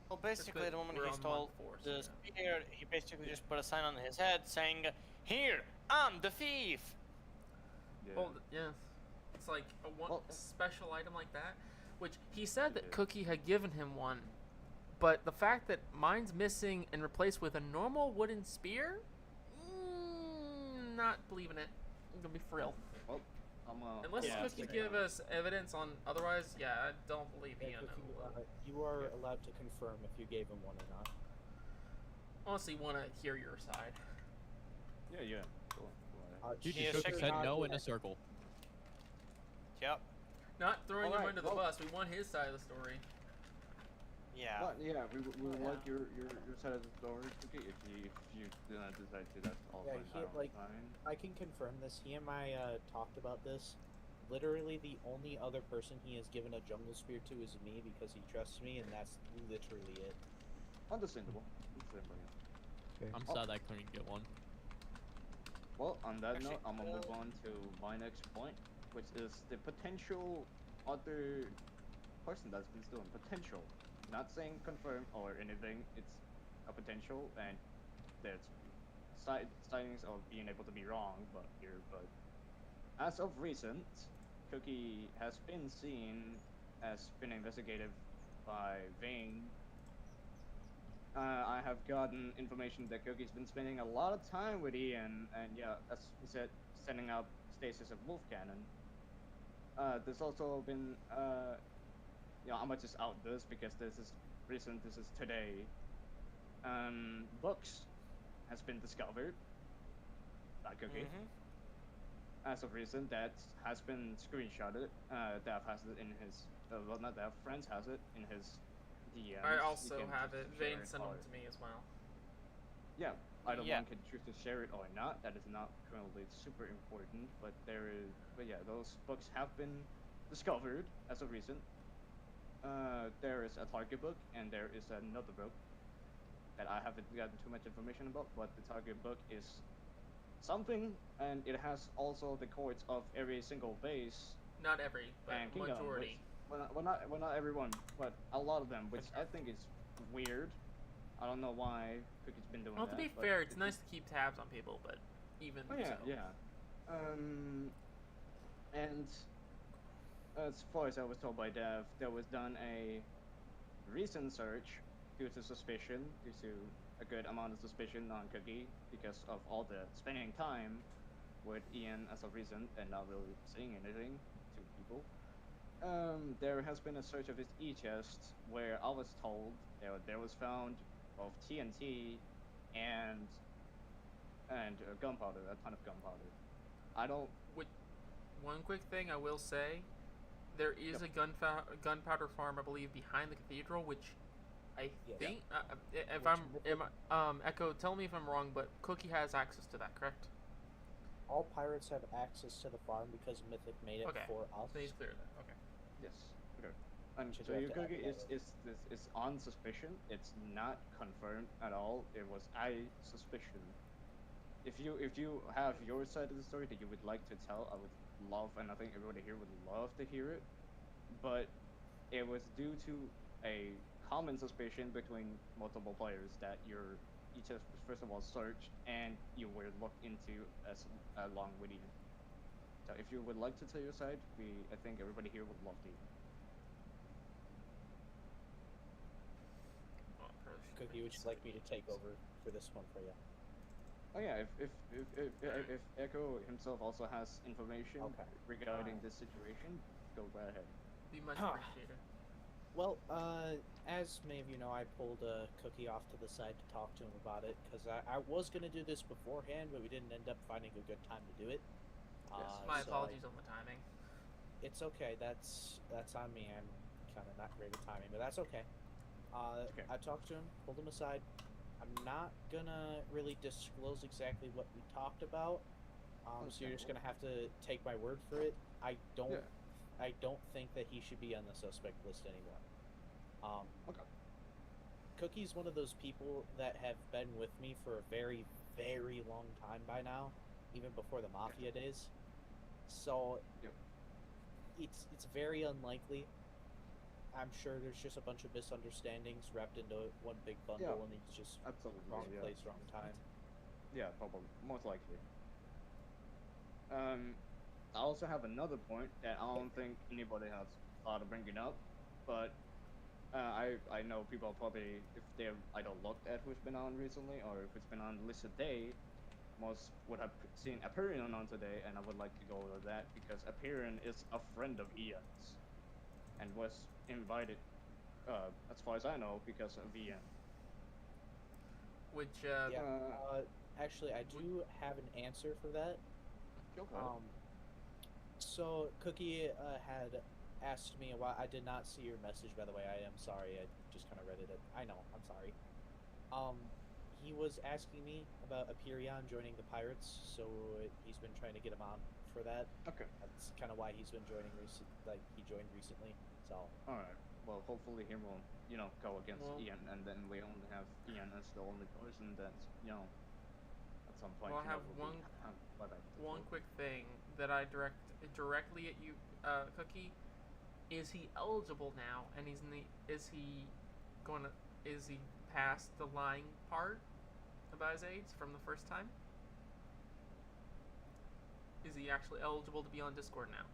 Well, basically, the moment We're he on stole month 4, so the yeah. spear, he basically just put a sign on his head saying, "Here, I'm the thief." Yeah. Well, yeah, it's like Well- a special item like that, which he said that Yeah. Cookie had given him one, but the fact that mine's missing and replaced with a normal wooden spear, not believing it. I'm gonna be for real. Well, Unless Yeah, Cookie it's give us evidence on otherwise, yeah, I don't believe Yeah, he Cookie, knows. you are allowed to confirm if you gave him one or not. Honestly, want to hear your side. Yeah. Cool. Dude, He you is shook his checking head out no yet. in a circle. Yep. Not throwing him Alright, under the well- bus. We want his side of the story. Yeah. But yeah, we would Yeah. like your side of the story, Cookie. If you decide to, that's all Yeah, fine. he, I don't like- mind. I can confirm this. He and I talked about this. Literally, the only other person he has given a jungle spear to is me because he trusts me, and that's literally it. Understandable. Understandable. Yeah. I'm Oh. sad I couldn't get one. Well, on that Actually, note, I'm gonna move on to my next point, which is the potential other person that's been stolen. Potential. Not saying confirm or anything. It's a potential, and there's sightings of being able to be wrong, but as of recent, Cookie has been seen as been investigated by Vane. I have gotten information that Cookie's been spending a lot of time with Ian, and yeah, as he said, setting up stasis of Wolf Cannon. There's also been, I'm gonna just out this because this is recent, this is today. Books has been discovered by Cookie. Mhm. As of recent, that has been screenshotted. Dav has it in his, well, not Dav, Friends has it in his DMs. I You also can have choose it. to share Vane sent or- them to me as well. Yeah, either Yeah. one can choose to share it or not. That is not currently super important, but those books have been discovered as of recent. There is a target book and there is another book that I haven't gotten too much information about, but the target book is something, and it has also the codes of every single base Not every, but and kingdom. majority. Well, not everyone, but a lot of them, which I think is weird. I don't know why Cookie's been doing Well, that. to be but fair, it's nice to keep tabs on people, but even Oh, yeah, so. yeah. And as far as I was told by Dev, there was done a recent search due to suspicion, due to a good amount of suspicion on Cookie because of all the spending time with Ian as a reason and not really saying anything to people. There has been a search of his e-chest where I was told there was found both TNT and gunpowder, a ton of gunpowder. I don't. With one quick thing I will say, there is Yep. a gunpowder farm, I believe, behind the cathedral, which I Yes. think, if Which I'm, Mythic- Echo, tell me if I'm wrong, but Cookie has access to that, correct? All pirates have access to the farm because Mythic made it Okay. for us. Then he's clear then. Okay. Yes. Okay. And Should so we have your to add cookie that is on suspicion. It's not confirmed at all. It was a suspicion. If you have your side of the story that you would like to tell, I would love, and I think everybody here would love to hear it. But it was due to a common suspicion between multiple players that your each of first of all searched and you were looked into as along with you. So if you would like to tell your side, I think everybody here would love to. Cookie, would you like me to take over for this one for you? Oh yeah, if Echo himself also has information Okay. regarding this situation, go right ahead. Be much Huh. appreciated. Well, as many of you know, I pulled Cookie off to the side to talk to him about it because I was gonna do this beforehand, but we didn't end up finding a good time to do it. My so apologies on the timing. It's okay. That's on me. I'm kind of not great at timing, but that's okay. Okay. I talked to him, pulled him aside. I'm not gonna really disclose exactly what we talked about. So you're just gonna have to take my word for it. I don't think that he should be on the suspect list anymore. Okay. Cookie's one of those people that have been with me for a very, very long time by now, even before the Mafia days. So Yep. it's very unlikely. I'm sure there's just a bunch of misunderstandings wrapped into one big bundle, Yeah. and he's just Absolutely. wrong yeah. place, wrong time. Yeah, probably. Most likely. I also have another point that I don't think anybody has thought of bringing up, but I know people probably, if they've either looked at who's been on recently or if it's been on the list today, most would have seen Aperion on today, and I would like to go over that because Aperion is a friend of Ian's and was invited, as far as I know, because of Ian. Which, Yeah. Actually, I do have an answer for that. Okay. So Cookie had asked me a while. I did not see your message, by the way. I am sorry. I just kind of read it. I know. I'm sorry. He was asking me about Aperion joining the Pirates, so he's been trying to get him on for that. Okay. That's kind of why he's been joining he joined recently. So. All right. Well, hopefully he won't, go against Ian, and then we only have Ian as the only person that's, at some point. Well, I have will be one quick thing that I direct directly at you, Cookie. Is he eligible now? And is he past the lying part about his age from the first time? Is he actually eligible to be on Discord now?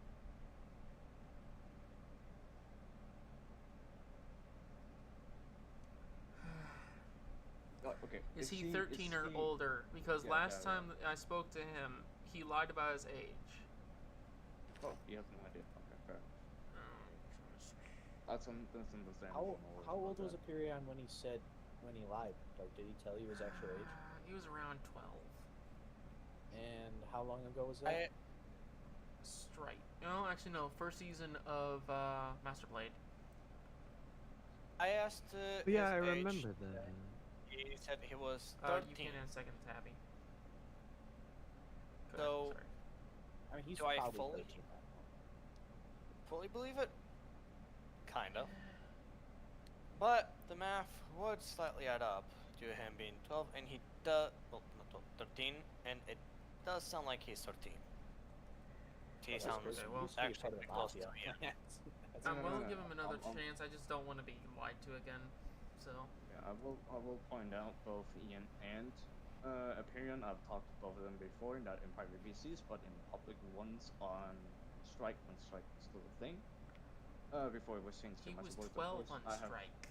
Okay. Is he 13 or older? Because last time I spoke to him, he lied about his age. Oh, he has no idea. Okay, fair. That's understandable. How old was Aperion when he lied? Like, did he tell you his actual age? He was around 12. And how long ago was that? Strike. No, actually no. First season of Master Blade. I asked Yeah, I his age. remember that. He said he was 13. You can in a second, Tabby. So, sorry. I mean, he's do I probably fully 13 now. fully believe it? Kind of. But the math would slightly add up to him being 12, and he does, well, not 12, 13, and it does sound like he's 13. He Well, sounds Okay, well, used to be actually part of pretty the close to mafia. me. Yeah. That's I No, no, will no, give him another I'll- chance. I just don't want to be lied to again. So. Yeah, I will point out both Ian and Aperion. I've talked to both of them before, not in private VCs, but in public ones on strike when strike was still a thing. Before it was changed to He much was worse, of 12 course. on I have, strike.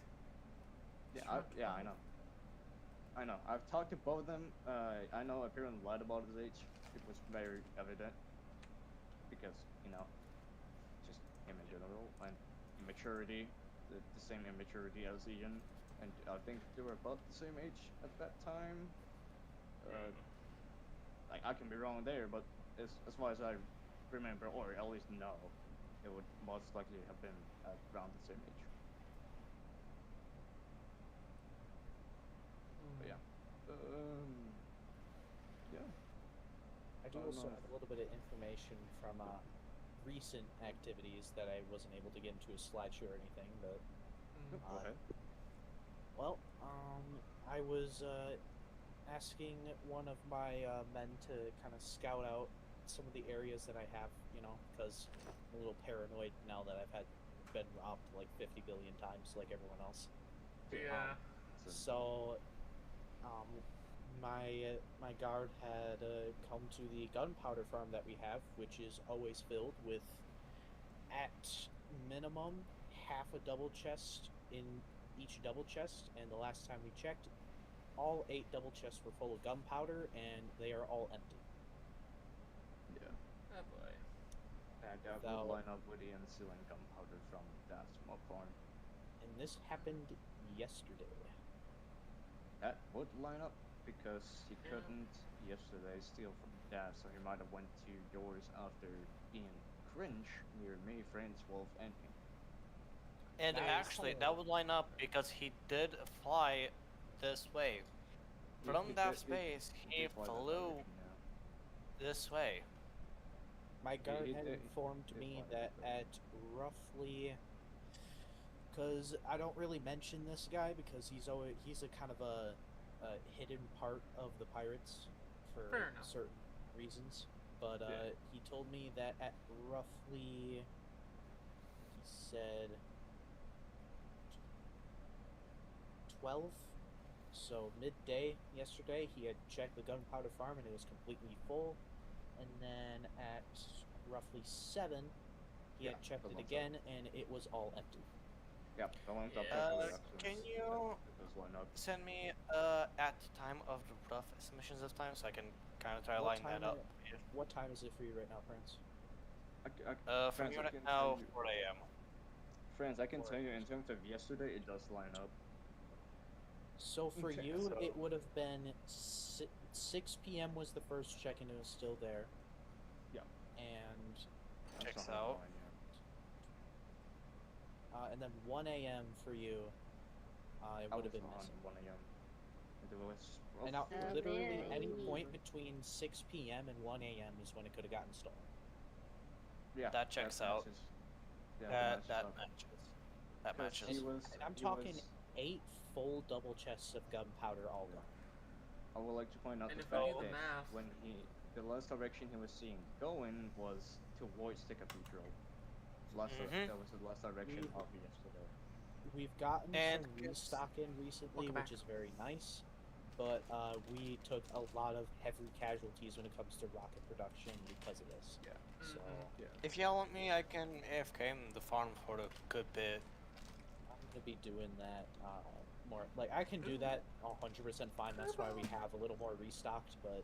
yeah, Sure, yeah, I 12. know. I know. I've talked to both of them. I know Aperion lied about his age. It was very evident because just him in general and immaturity, the same immaturity as Ian, and I think they were about the same age at that time. I can be wrong there, but as far as I remember, or at least know, it would most likely have been at around the same age. But yeah, yeah. I do don't also know have a little bit of information from recent activities that I wasn't able to get into a slideshow or anything, but Mm. Go ahead. well, I was asking one of my men to kind of scout out some of the areas that I have, because I'm a little paranoid now that I've been robbed like 50 billion times, like everyone else. Yeah. So, my guard had come to the gunpowder farm that we have, which is always filled with, at minimum, half a double chest in each double chest. And the last time we checked, all 8 double chests were full of gunpowder, and they are all empty. Yeah. Oh boy. That Without- would line up with Ian stealing gunpowder from that smoke farm. And this happened yesterday. That would line up because he Yeah. couldn't yesterday steal from Dad, so he might have went to yours after being cringe near me, Friends, Wolf, and him. And That is actually, kinda- that would line up because he did fly this way. From that space, he did fly that flew direction, yeah. this way. My guard he had did- informed did me fly that this way. at roughly, because I don't really mention this guy because he's a kind of a hidden part of the pirates for Fair enough. certain reasons. But Yeah. he told me that at roughly, he said 12. So midday yesterday, he had checked the gunpowder farm and it was completely full. And then at roughly 7, he Yeah, had checked that it lines up. again and it was all empty. Yep, that lines up Yeah. perfectly, Can actually. you It does line up. send me at time of the rough estimations of time so I can kind of try to What line that time up? What time is it for you right now, Prince? From Friends, you I right can now, tell you- 4 a.m. Friends, I can Or- tell you in terms of yesterday, it does line up. So for Okay, you, so- it would have been 6 p.m. was the first check and it was still there. Yeah. And That's Checks the hard out. line, yeah. and then 1 a.m. for you, it I would have was been on missing. 1 a.m. And it was And now, Oh, literally, man. any point between 6 p.m. and 1 a.m. is when it could have gotten stolen. yeah, That checks out. matches. Yeah, That up. matches. That 'Cause matches. He was, And I'm he talking was- 8 full double chests of gunpowder all Yeah. gone. I would like to point out And the if I fact do the that math- when the last direction he was seeing going was towards the cathedral. That was the last direction We've- of yesterday. We've gotten And some it's- restock in recently, Welcome back. which is very nice. But we took a lot of heavy casualties when it comes to rocket production because of this. Yeah. So Mhm. Yeah. If you want me, I can AFK in the farm for a good bit. I'm gonna be doing that more. Like I can do that 100% fine. That's why we have a little more restocked. But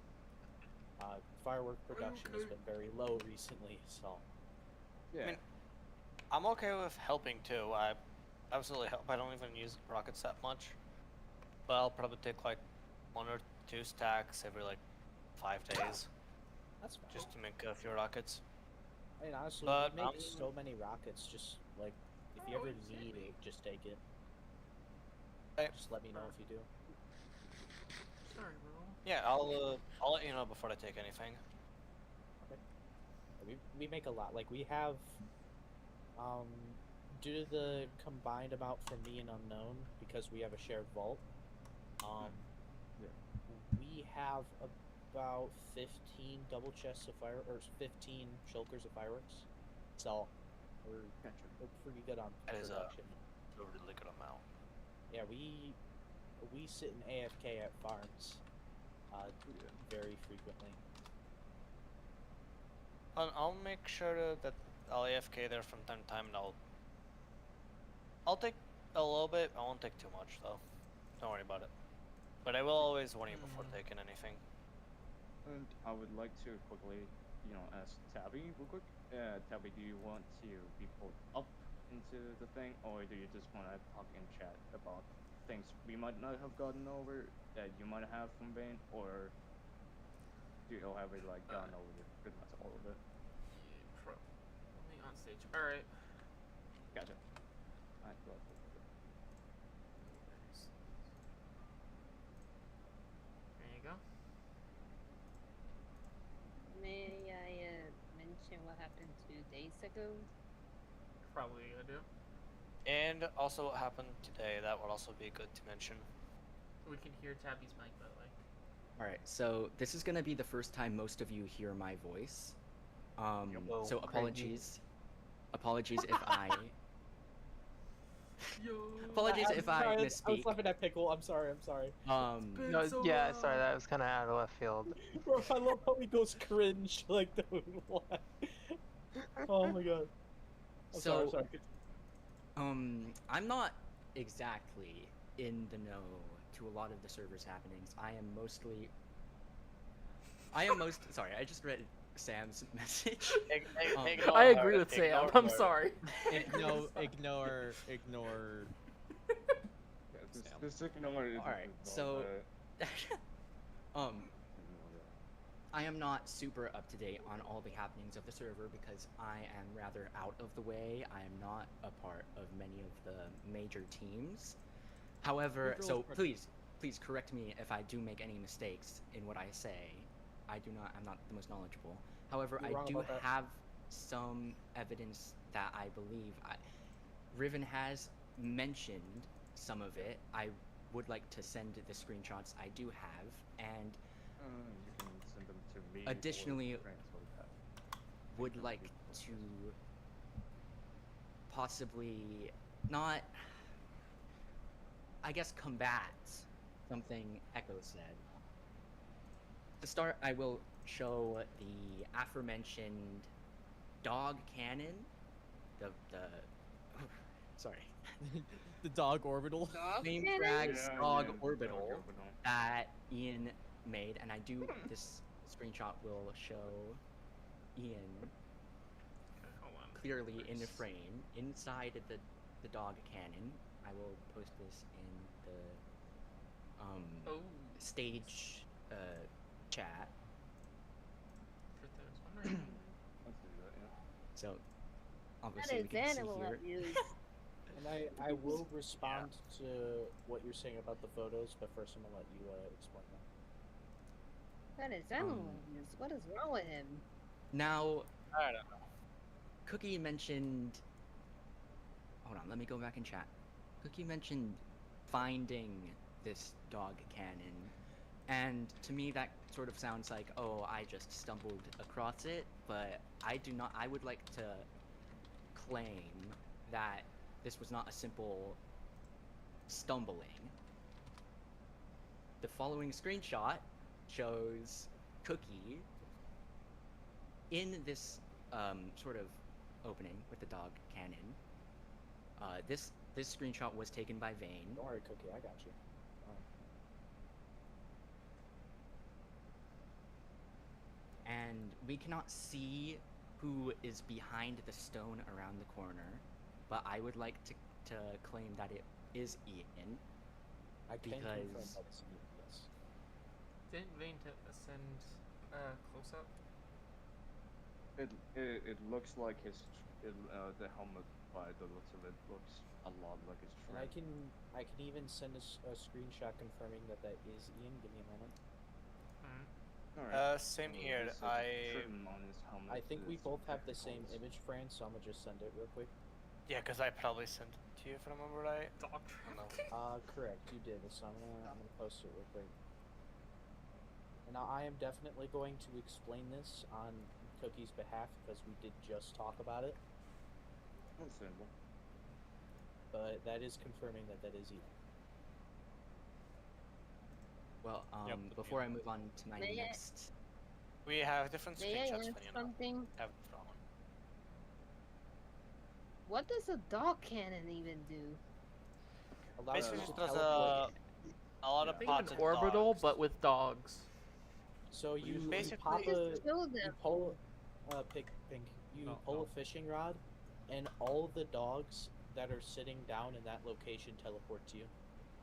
firework production has been very low recently. So Yeah. mean, I'm okay with helping too. I absolutely help. I don't even use rockets that much. But I'll probably take like 1 or 2 stacks every like 5 days that's fine. just to make a few rockets. I mean, honestly, but we make I'm- so many rockets. Just like if you ever need it, just take it. Okay. Just let me know if you do. Sorry, bro. Yeah, I'll let you know before I take anything. We make a lot. Like we have, due to the combined amount from me and Unknown, because we have a shared vault. Yeah. We have about 15 double chests of fire, or 15 shulkers of fireworks. So we're pretty good on That is production. a really good amount. Yeah, we sit in AFK at farms, very frequently. I'll make sure that I'll AFK there from time to time, and I'll take a little bit. I won't take too much though. Don't worry about it. But I will always warn you before taking anything. And I would like to quickly, ask Tabby real quick. Tabby, do you want to be pulled up into the thing, or do you just want to talk in chat about things we might not have gotten over that you might have from Vane, or do you have it like gone over pretty much all of it? Only on stage. All right. Gotcha. Alright, go ahead. There you go. May I mention what happened 2 days ago? Probably gonna do. And also what happened today, that would also be good to mention. We can hear Tabby's mic, by the way. Alright, so this is gonna be the first time most of you hear my voice. So apologies. Apologies if I... Apologies if I I was misspeak. laughing at Pickle. I'm sorry. No, yeah, sorry, that was kind of out of left field. Bro, I love how he goes cringe like the what? Oh my god. I'm sorry. I'm not exactly in the know to a lot of the server's happenings. Sorry, I just read Sam's message. I agree with Sam. I'm sorry. Ignore. Just ignore it. Alright, so I am not super up to date on all the happenings of the server because I am rather out of the way. I am not a part of many of the major teams. However, so please correct me if I do make any mistakes in what I say. I'm not the most knowledgeable. However, I do have some evidence that I believe Riven has mentioned some of it. I would like to send the screenshots I do have, and you can send them to me. additionally would like to possibly not, I guess, combat something Echo said. To start, I will show the aforementioned dog cannon, sorry, The dog orbital. Flame Frag's dog orbital that Ian made, and this screenshot will show Ian clearly in the frame inside the dog cannon. I will post this in the stage chat. Let's do that, yeah. So That obviously is we can see animal here. abuse. And I will respond to what you're saying about the photos, but first I'm gonna let you explain that. That is animal abuse. What is wrong with him? Now, I don't know. Cookie mentioned. Hold on, let me go back in chat. Cookie mentioned finding this dog cannon, and to me that sort of sounds like, oh, I just stumbled across it, but I do not. I would like to claim that this was not a simple stumbling. The following screenshot shows Cookie in this sort of opening with the dog cannon. This screenshot was taken by Vane. Don't worry, Cookie, I got you. And we cannot see who is behind the stone around the corner, but I would like to claim that it is Ian. I can confirm Because- that it's Ian, yes. Didn't Vane send close up? It looks like the helmet by the looks of it looks a lot like his And trim. I can even send a screenshot confirming that is Ian. Give me a moment. Alright. Same so here. this is trim on his helmet I think we is both have the technical. same image frame, so I'm gonna just send it real quick. Yeah, because I probably sent it to you if I remember right. Dog No. trafficking? Correct, you did. So I'm gonna post it real quick. And now I am definitely going to explain this on Cookie's behalf because we did just talk about it. Understandable. But that is confirming that that is evil. Well, Yep. before I move on to my May I- next, We have different May I screenshots ask when you know. something? Have the phone. What does a dog cannon even do? Allows Basically, you just to does teleport. a lot of Think of pots an of orbital, dogs. but with dogs. So you Basically- pop Just a show you them. pull pink. You Oh, pull oh. a fishing rod, and all the dogs that are sitting down in that location teleport to you.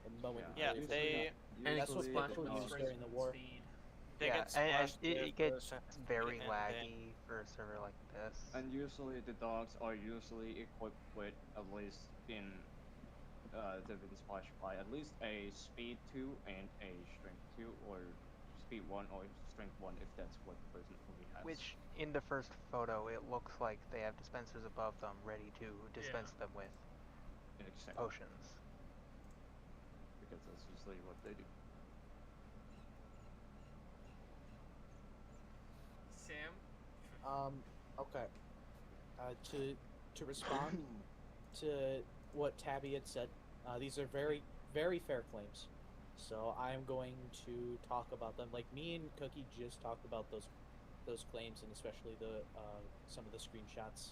The moment you Yeah, pull your they- fishing rod. And That's it's what flash people when used you during the war. speed. They yeah, get splashed and it with gets the very and then- laggy for a server like this. And usually the dogs are usually equipped with at least in they've been splashed by at least a speed 2 and a strength 2 or speed 1 or strength 1 if that's what the person only has. Which, in the first photo, it looks like they have dispensers above them ready to dispense them with Exactly. potions. Because that's usually what they do. Sam? Okay. To respond to what Tabby had said, these are very, very fair claims. So I am going to talk about them. Like me and Cookie just talked about those claims, and especially the some of the screenshots.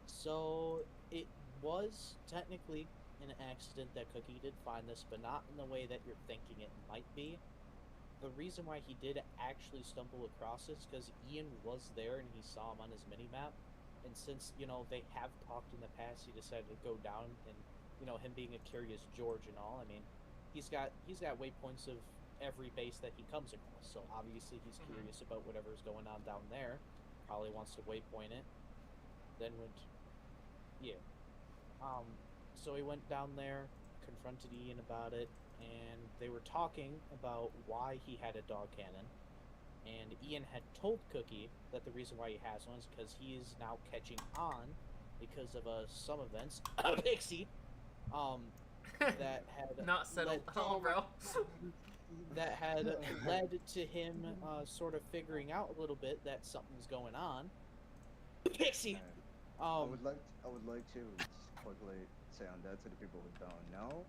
So it was technically an accident that Cookie did find this, but not in the way that you're thinking it might be. The reason why he did actually stumble across this because Ian was there and he saw him on his mini map, and since they have talked in the past, he decided to go down, and him being a curious George and all. I mean, he's got waypoints of every base that he comes across, so obviously he's curious about whatever's going on down there. Probably wants to waypoint it. Then so he went down there, confronted Ian about it, and they were talking about why he had a dog cannon. And Ian had told Cookie that the reason why he has one is because he is now catching on because of some events, Pixie, that had Not settled led at all, bro. that had led to him sort of figuring out a little bit that something's going on. Pixie. I would like to just quickly say on that to the people who don't know.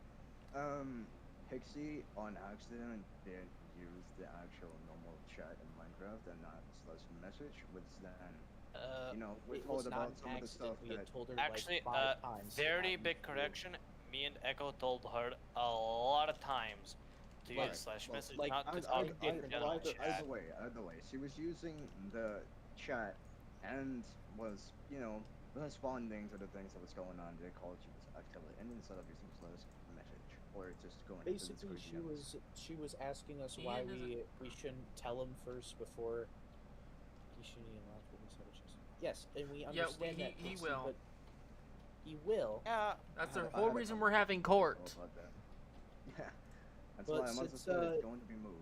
Pixie on accident didn't use the actual normal chat in Minecraft and not slash message, which then we're It was told not about an some of the accident. stuff We that had told her Actually, like 5 times. very not big use correction. Me and Echo told her a lot of times to Like- use slash well, message, like, not to I- talk I- in different general times. chat. either way, she was using the chat and was responding to the things that was going on. They called she was actively, and instead of using slash message or just going into the Basically, Discord DMs. she was asking us why Ian isn't- we shouldn't tell him first before he shouldn't even laugh when we said it. Yes, and we Yeah, understand that. he Pixie, will. But he will. Yeah, That's I the had- I whole had a reason conversation we're having with Echo court. about that. Yeah, that's But why I must have since, said it's going to be moved.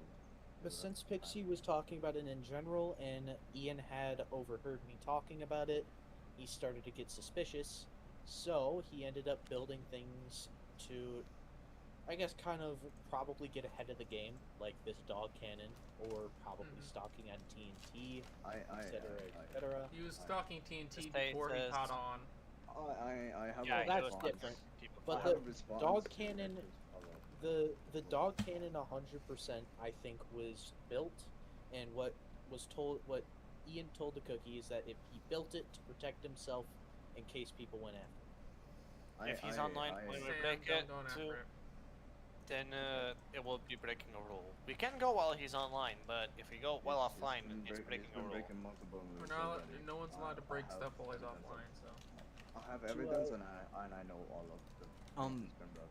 But since Pixie was talking about it in general, and Ian had overheard me talking about it, he started to get suspicious. So he ended up building things to, I guess, kind of probably get ahead of the game, like this dog cannon, or probably Mhm. stocking on TNT, I etc., etc. He was stalking TNT Just say before he this. caught on. I have yeah, a he that's was response. different. People But I follow. have a response dog to cannon- Hector's follow-up. The dog cannon 100% I think was built, and what Ian told the Cookie is that if he built it to protect himself in case people went after him. If he's online when we Sam, break don't it, go after too, it. then it will be breaking a rule. We can go while he's online, but if we go well He's offline, been it's break- breaking he's a been rule. breaking multiple We're rules not. already. No one's allowed to break I have stuff while he's evidence of- offline. So. I have To, evidence and I know all of the Um, things that's been broken.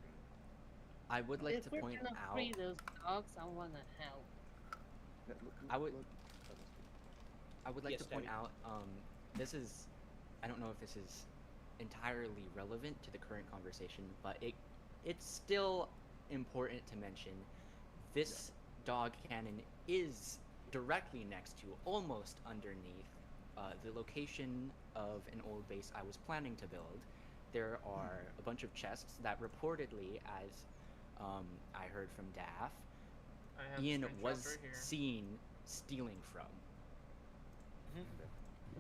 I would like If to we're point gonna out. free those dogs, I wanna help. I would- I would like Yes, to point Debbie. out, this is, I don't know if this is entirely relevant to the current conversation, but it's still important to mention. This dog cannon is directly next to, almost underneath, the location of an old base I was planning to build. There are a bunch of chests that reportedly, as I heard from Daff, I have Ian screenshots was right here. seen stealing from.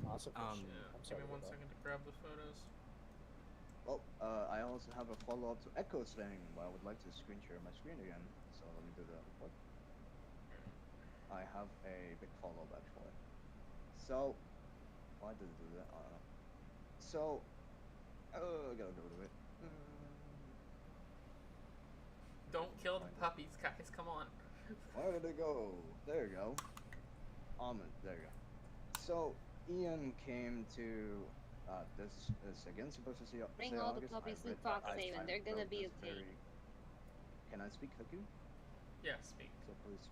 Awesome. Um, Shit. I'm Give sorry me to 1 hear that. second to grab the photos. Well, I also have a follow-up to Echo's thing, but I would like to screen share my screen again. So let me do that. What? I have a big follow-up actually. So, why did it do that? I don't know. So, I gotta go to it. Don't kill the puppies, guys. Come on. Where did it go? There you go. There you go. So, Ian came to this is again supposed to say Bring say all the August. puppies I to read- Foxhaven. I They're gonna wrote be this okay. Can I speak, Cookie? Yeah, speak. So please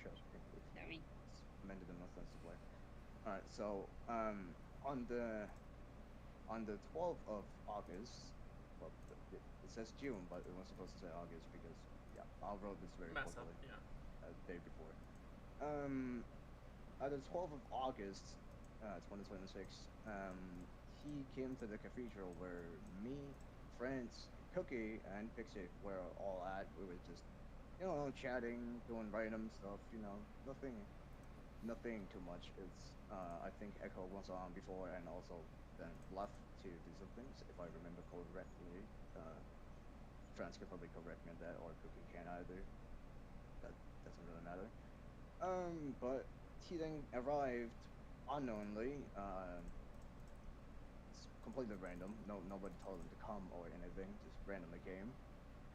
shut up, please. Sorry. It's meant in a most sensitive way. Alright, so on the 12th of August, well, it says June, but it was supposed to say August because yeah, I wrote this very Mess up, quickly yeah. the day before. On the 12th of August, 2026, he came to the cathedral where me, friends, Cookie, and Pixie were all at. We were just, chatting, doing random stuff, nothing too much. It's, I think Echo was on before and also then left to do some things, if I remember correctly. Friends can probably correct me on that, or Cookie can either. That doesn't really matter. But he then arrived unknowingly. It's completely random. Nobody told him to come or anything. Just randomly came,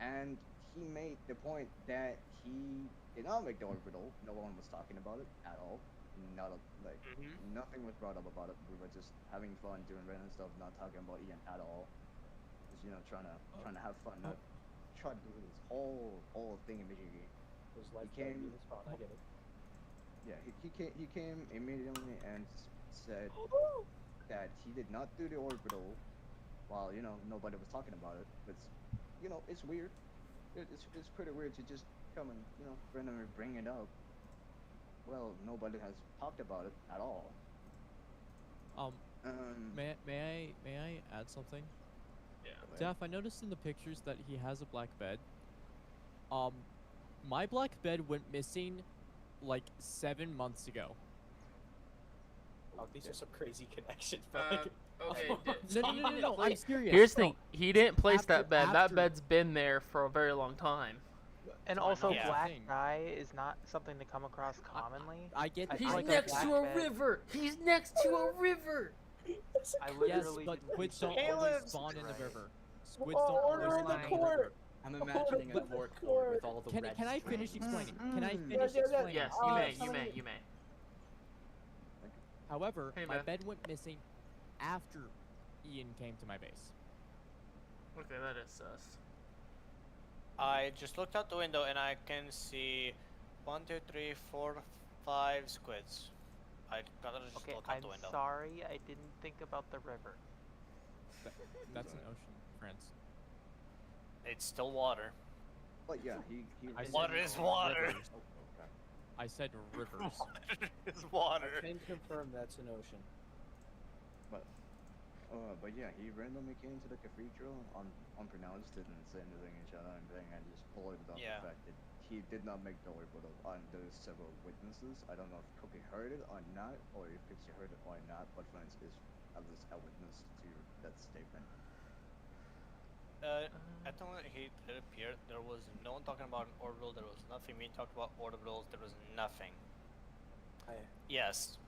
and he made the point that he did not make the orbital. No one was talking about it at all. Nothing was brought up about it. We were just having fun, doing random stuff, not talking about Ian at all. Just trying to have fun, not try to do this whole thing immediately. His life came- value is fun, I get it. Yeah, he came immediately and said that he did not do the orbital while nobody was talking about it. It's weird. It's pretty weird to just come and randomly bring it up. Well, nobody has talked about it at all. May I add something? Yeah. Daph, I noticed in the pictures that he has a black bed. My black bed went missing like 7 months ago. Oh, these are some crazy connections, Okay. No, I'm serious. Here's the thing. He didn't place After- that bed. That after- bed's been there for a very long time. And So I also, know. Yeah. black Thing. dye is not something to come across commonly. I get I that. feel He's like a next black to a bed- river. He's next to a river. I Yes, literally but didn't squids think don't so. always Caleb's spawn in the right. river. Squids don't always order in the spawn in the court. river. I'm imagining a But- court court with all the red Can I finish strings. explaining? Can I finish yeah. explaining? Yes, you may. However, Hey, my Beth. bed went missing after Ian came to my base. Okay, that is sus. I just looked out the window and I can see 1, 2, 3, 4, 5 squids. I gotta just Okay, look out I'm the window. sorry, I didn't think about the river. That's an ocean, friends. It's still water. But yeah, he I said Water is water. rivers. I said rivers. Water is water. I can confirm that's an ocean. But yeah, he randomly came to the cathedral, unpronounced, didn't say anything and shut out anything, and just blurted out Yeah. the fact that he did not make the orbital. There's several witnesses. I don't know if Cookie heard it or not, or if Pixie heard it or not, but Friends is at least a witness to that statement. At the moment he did appear, there was no one talking about an orbital, there was nothing being talked about orbitals, there was nothing. Yes.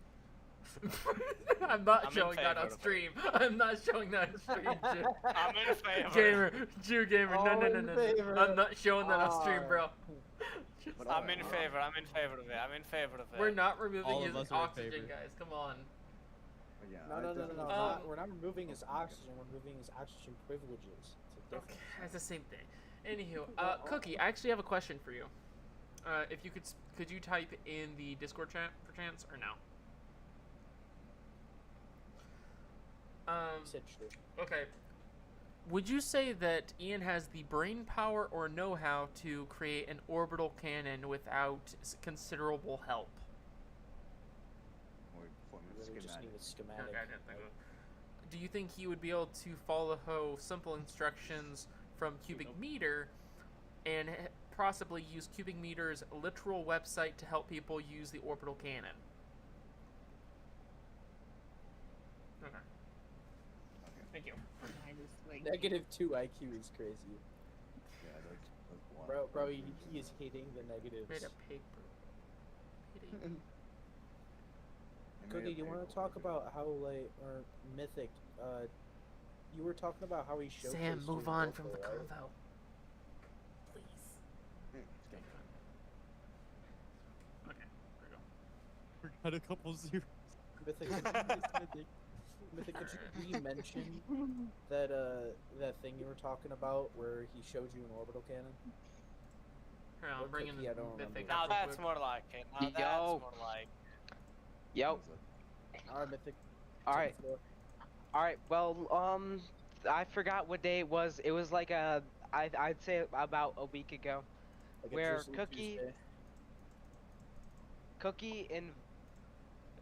I'm not I'm in showing that favor on of it. stream. I'm not showing that on stream. I'm in favor. Gamer, Jew gamer, no. All in favor. I'm not showing that on stream, bro. But I'm alright, in favor, I'm in favor of it, I'm in favor of it. We're not removing All of his us are in oxygen, favor. guys. Come on. But yeah, No, I no, no, no, definitely- no. Um, We're not removing his oxygen. We're removing his oxygen privileges. It's a Okay, difference. it's the same thing. Anywho, Cookie, I actually have a question for you. If you could you type in the Discord chat for chance or no? He said true. Okay. Would you say that Ian has the brain power or know-how to create an orbital cannon without considerable help? or form We of really just need schematic. a schematic. Okay, I didn't think of it. Do you think he would be able to follow simple instructions from cubic meter and possibly use Cubic Meter's literal website to help people use the orbital cannon. Okay. Thank you. -2 IQ is crazy. Yeah, that's one. Bro, he is hitting the negatives. Made a paper. Cookie, do you want to talk about how, like, or Mythic, you were talking about how he showcased Sam, move your on from the vocal, right? convo. Please. Okay, there we go. Got a couple zeros. Mythic, could you mention that that thing you were talking about where he showed you an orbital cannon? Here, I'm What bringing cookie? I don't Mythic remember. Now up real that's quick. more like it. Now that's Yo. more like. Yo. All right, Mythic. All take right. the floor. All right. Well, I forgot what day it was. It was like I'd say about a week ago, Like a where Drizzly Tuesday. Cookie and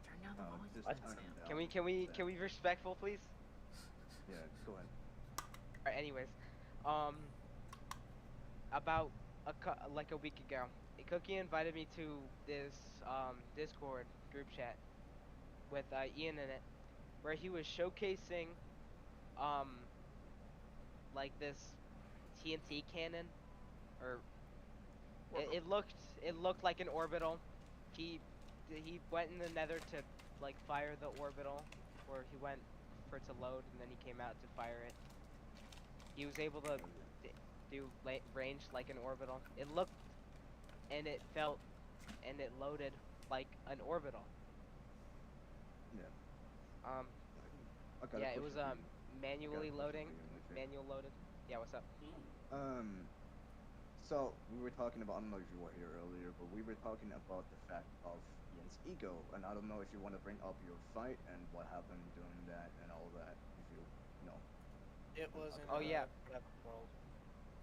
Turn down the volume. Just What? turn them down. can we be respectful, please? Yeah, go ahead. All right. Anyways, about like a week ago, Cookie invited me to this Discord group chat with Ian in it, where he was showcasing like this TNT cannon, or it looked like an orbital. He went in the Nether to like fire the orbital, or he went for it to load, and then he came out to fire it. He was able to do range like an orbital. It looked and it felt and it loaded like an orbital. Yeah. Um, I got a yeah, it was question for you. manually question loading, for you, Richard. manual loaded. Yeah, what's up? So we were talking about, I don't know if you were here earlier, but we were talking about the fact of Ian's ego, and I don't know if you want to bring up your fight and what happened during that and all that, if you know. It was in Oh, yeah. Nether World,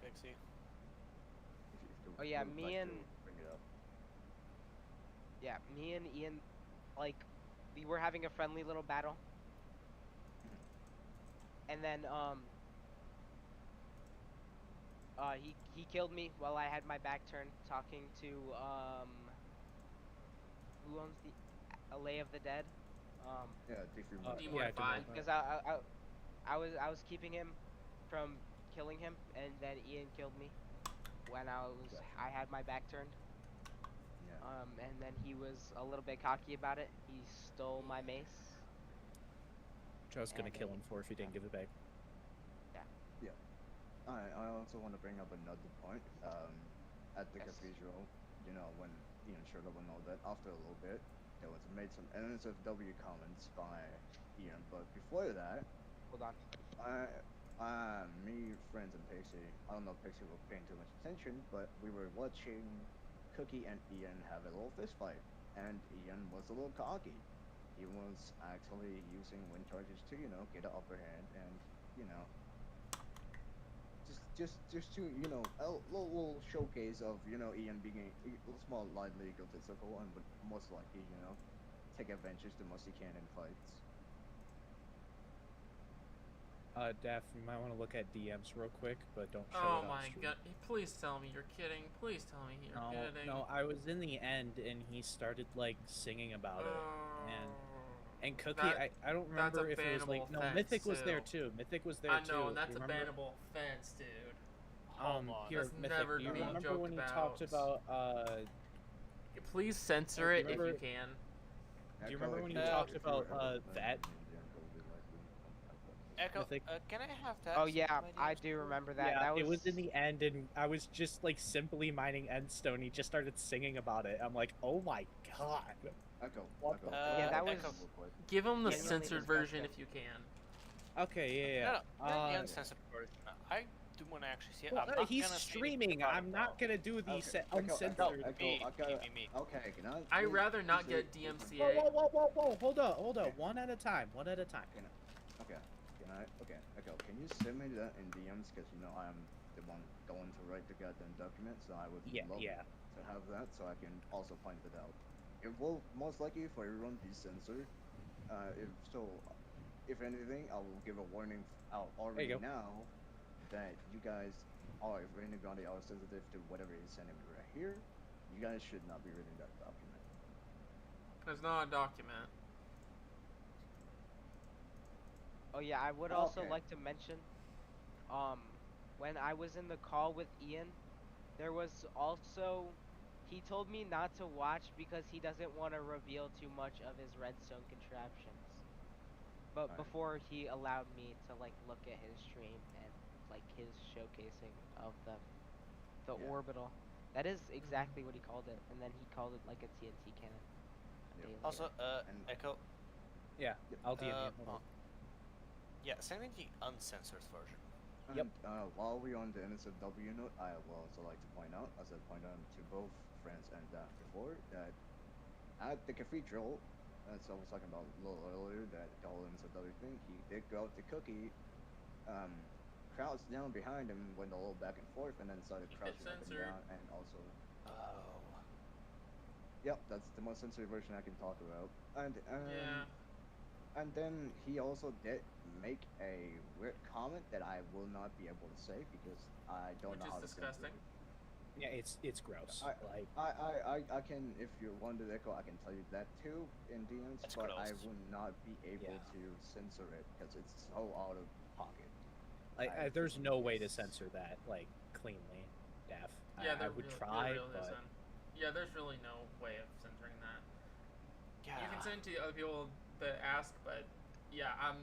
Pixie. If you Oh, yeah, would me like and- to bring it up. Yeah, me and Ian, like, we were having a friendly little battle, and then he killed me while I had my back turned, talking to who owns the Alley of the Dead? Yeah, if you D-Mod 5. Because I was keeping him from killing him, and then Ian killed me when I had my back turned. Yeah. And then he was a little bit cocky about it. He stole my mace. Which I was gonna kill him for if he didn't give it back. I also want to bring up another point. At the cathedral, you know, when Ian showed up and all that, after a little bit, there was made some NSFW comments by Ian, but before that, Hold on. me, friends, and Pixie, I don't know if Pixie was paying too much attention, but we were watching Cookie and Ian have a little fist fight, and Ian was a little cocky. He was actually using wind charges to, you know, get an upper hand, and, you know, just to, you know, a little showcase of, you know, Ian being a small, lightly egotistical and would most likely, you know, take advantage the most he can in fights. Daph, you might want to look at DMs real quick, but don't show Oh it on my stream. god. Please tell me you're kidding. Please tell me you're kidding. No, I was in the end, and he started like singing about it, and Cookie, That- I don't that's a remember if it was like bannable no, offense, Mythic was there too. too. Mythic was there I too. know, and that's You a remember? bannable offense, dude. Hold on. Here, That's Mythic, never do you being remember joked when he talked about. about Please censor do you it if you remember- can. Do you remember when you Yeah. talked about that? Echo, Mythic? can I have that? Oh yeah, my I DMs, do please? remember that. Yeah, That it was in the end, and I was just like simply mining Endstone. He just started singing about it. I'm like, oh my god. Echo. What Echo. the- Yeah, that was- Echo. Give him the Genuinely censored version if disgusting. you can. Okay, No, yeah. not the uncensored version. I do want to actually see it. Well, I'm not he's gonna say streaming. anything about I'm it, not though. gonna do the Okay, uncensored. Me, me. Okay, can I? I'd please- rather not please get say- DMCA. Whoa! Hold up. Okay. One at a time. Okay. Can I? Okay. Echo, can you send me that in DMs? Because you know I'm the one going to write the goddamn document, so I would love Yeah. to have that, so I can also point it out. It will most likely for everyone be censored. If anything, I will give a warning out already go. now that you guys if Rainy Grande are sensitive to whatever he's sending me right here, you guys should not be reading that document. There's not a document. Oh yeah, I would also Okay. like to mention, when I was in the call with Ian, there was also, he told me not to watch because he doesn't want to reveal too much of his redstone contraptions. But Right. before he allowed me to like look at his stream and like his showcasing of the Yeah. orbital. That is exactly what he called it, and then he called it like a TNT cannon. Yep. Day later. Also, And Yeah, Echo. I'll DM Uh, you. Hold on. Yeah, send me the uncensored version. Yep. And, while we're on the NSFW note, I would also like to point out, as I pointed out to both friends and Dan before, that at the cathedral, as I was talking about a little earlier, that the whole NSFW thing, he did go up to Cookie, crouched down behind him, went a little back and forth, and then started Keep it crouching up and censored. down, and also, Oh. yep, that's the most censored version I can talk about. Yeah. And then he also did make a weird comment that I will not be able to say because I don't Which know is how to censor disgusting. it. Yeah, it's gross. Like, I can, if you want to echo, I can tell you that too in DMs, That's but I gross. will not be able Yeah. to censor it because it's so out of pocket. there's no way to it's- censor that like cleanly, Daph. Yeah, I there would really, try, there really but isn't. Yeah, there's really no way of censoring that. Yeah. You can send it to other people that ask, but yeah,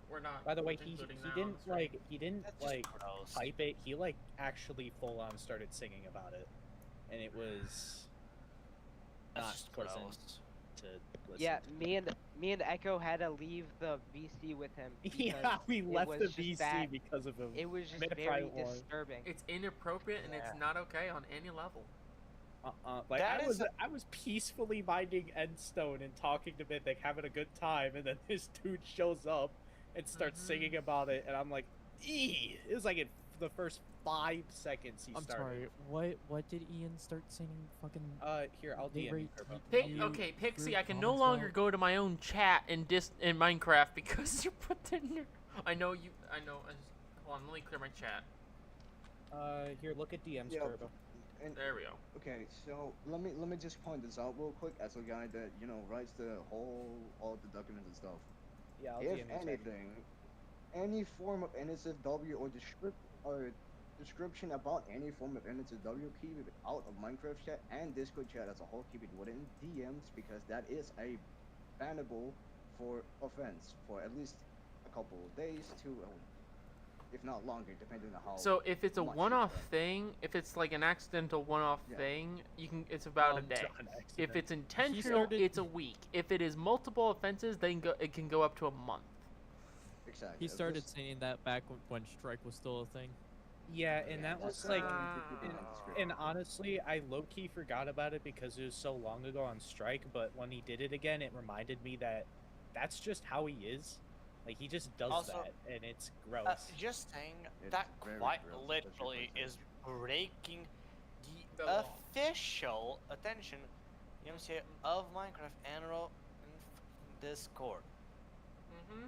we're not. by the way, he including that on the didn't stream. like he didn't That's just like gross. hype it. He like actually full on started singing about it, and it was That's not just pleasant gross. to listen. Yeah, to. me and Echo had to leave the VC with him. Yeah, because we it left was the just VC that- because of him. It was just Made a very private one. disturbing. It's inappropriate and it's Yeah. not okay on any level. Like That is I was peacefully minding Endstone and talking to Mythic, having a good time, and then this dude shows up and starts Mhm. singing about it, and I'm like, "Eee!" It was like in the first 5 seconds he I'm started. sorry. What did Ian start singing? Fucking. Here, I'll They DM you, rate- Turbo. you- Okay, Pixie, group I can no comments longer about- go to my own chat in Minecraft because you put that in your. I know. Hold on, let me clear my chat. Here, look at DMs, Yeah. Turbo. And There we go. okay, so let me just point this out real quick as a guy that writes all the documents and stuff. Yeah, I'll If DM you. Tag. anything, any form of NSFW or description about any form of NSFW, keep it out of Minecraft chat and Discord chat as a whole. Keep it within DMs because that is a bannable for offense for at least a couple of days to, if not longer, depending on how. So if it's a much you one-off offend. thing, if it's like an accidental one-off Yeah. thing, it's about a day. John If accident. it's intentional, started- it's a week. If it is multiple offenses, it can go up to a month. Exactly. He If started this- saying that back when Strike was still a thing. Yeah, and that was just like, keep it on the script. and honestly, I low-key forgot about it because it was so long ago on Strike, but when he did it again, it reminded me that that's just how he is. Like, he just does Also, that, and it's gross. Just saying It's that very quite gross, especially literally for is breaking The the law. official attention, of Minecraft and Discord. Mm-hmm.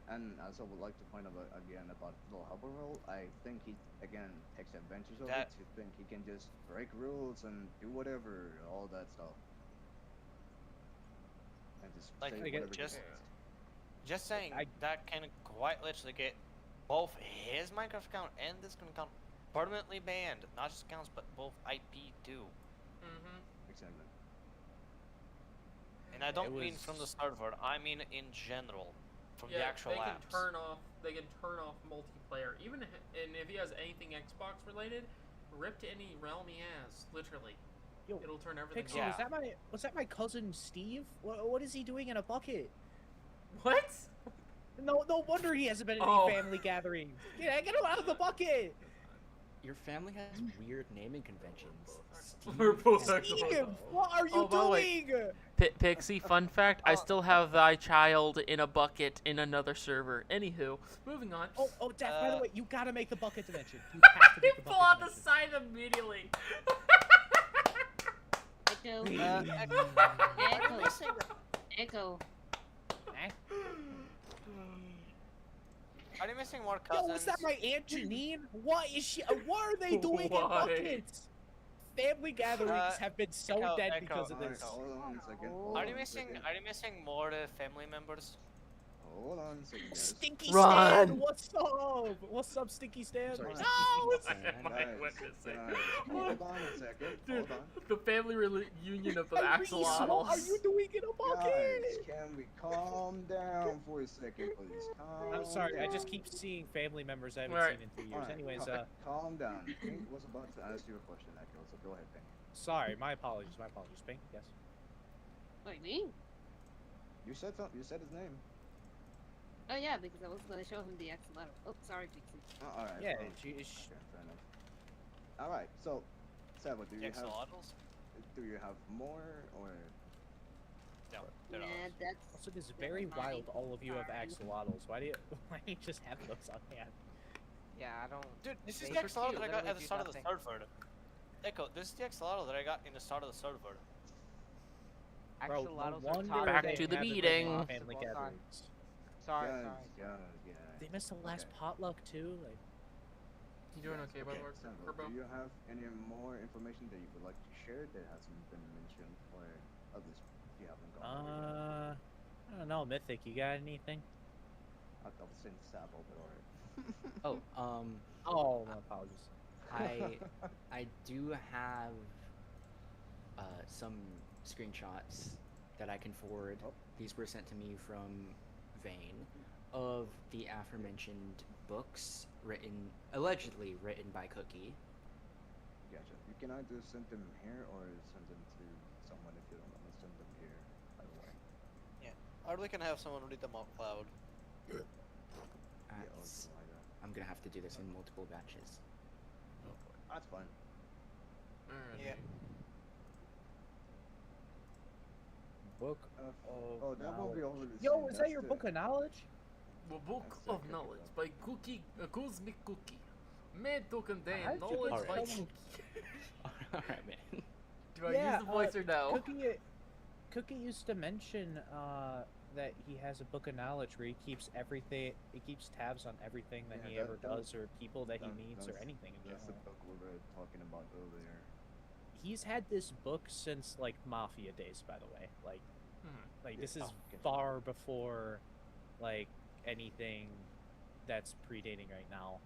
And as I would like to point out again about little helper role, I think he again takes advantage of That- it to think he can just break rules and do whatever, all that stuff, and just Like, say I get- whatever he just- wants. Just saying I- that can quite literally get both his Minecraft account and Discord account permanently banned. Not just accounts, but both IP too. Mm-hmm. Exactly. And I don't mean was- from the server. I mean in general, from the Yeah, actual they can apps. turn off. They can turn off multiplayer, and if he has anything Xbox related, rip to any realm he has. Literally, Yo, it'll turn everything Pixie, Yeah. off. was that my cousin Steve? What is he doing in a bucket? What? No wonder he hasn't been in Oh. any family gatherings. Yeah, get him out of the bucket! Your family has weird naming conventions. We're both Steve, what are you Oh, by the way, doing? Pixie, fun fact: I still have thy child in a bucket in another server. Anywho, moving on. Oh, Daph, by the Uh, way, you gotta make the bucket dimension. You have to He make the pull bucket out the dimension. side immediately. Echo. I'm Echo. missing. Echo. Eh? Are you missing more cousins? Yo, is that my Aunt Janine? What is she? What are they doing in Why? buckets? Family gatherings have been so Echo, dead Echo. because of this. Hold on a second. Are hold you on a missing? second, Are you missing more family members? Hold on a second, guys. Stinky Run! Stan, what's up? What's up, Stinky Stan? Sorry, No, Why it's- am I Guys, witnessing? guys, hold on a second. Dude, Hold on. the family reunion of the Reese, what axolotls. are you doing in a Guys, bucket? can we calm down for a second, please? I'm sorry, I just down. keep seeing family members I haven't Alright. seen in 3 years. Alright, Anyways, calm down. Pink was about to ask you a question, Echo, so go ahead, Pink. sorry, my apologies, Pink, yes. What do you mean? You said something. You said his name. Oh yeah, because I was gonna show him the axolotl. Oh, sorry, Pixie. All right. Yeah, well, she- okay, fair enough. All right. So, Seba, do you have Axolotls? more or? No, Yeah, they're not. that's. Also, it is that's very fine. wild all of you have Sorry. axolotls. Why do you just have those on hand? Yeah, I don't. Dude, this is They the just axolotl do that I got at literally the do start of the nothing. server. Echo, this is the axolotl that I got in the start of the server. Bro, no Axolotls are wonder top Back they to the haven't been meeting. on Lots of Family all time. gatherings. Sorry, Guys, sorry. guys. They missed the last Okay. potluck too. Like, You doing Yes, okay, by the way, Seba, Kerbo? do you have any more information that you would like to share that hasn't been mentioned, or at least you haven't gone over? I don't know, Mythic. You got anything? I was saying Sabo, but alright. Oh, Oh, my apologies. I do have some screenshots that I can forward. Oh. These were sent to me from Vane of the aforementioned books allegedly written by Cookie. Gotcha. You can either send them here or send them to someone if you don't want to send them here. By the way. Or we can have someone read them out loud. Yeah, That's- also either. I'm gonna have to do this in multiple batches. That's fine. Alright. Yeah. Book Uh, of oh, that won't be knowledge. over the Yo, same. is that That's your the- book of knowledge? The Book That's of okay, Knowledge bro. by Cosmic Cookie. Made to contain How'd you knowledge get by someone- Cookie. Alright, man. Do I Yeah, use the voice or no? Cookie used to mention that he has a book of knowledge where he keeps everything. He keeps tabs on everything that Yeah, he that- ever that was- does, or people that he that- meets, or that's- anything in That's the general. book we were talking about earlier. He's had this book since like Mafia days, by the way. Like Yeah, this is oh, okay. far before like anything that's predating right now.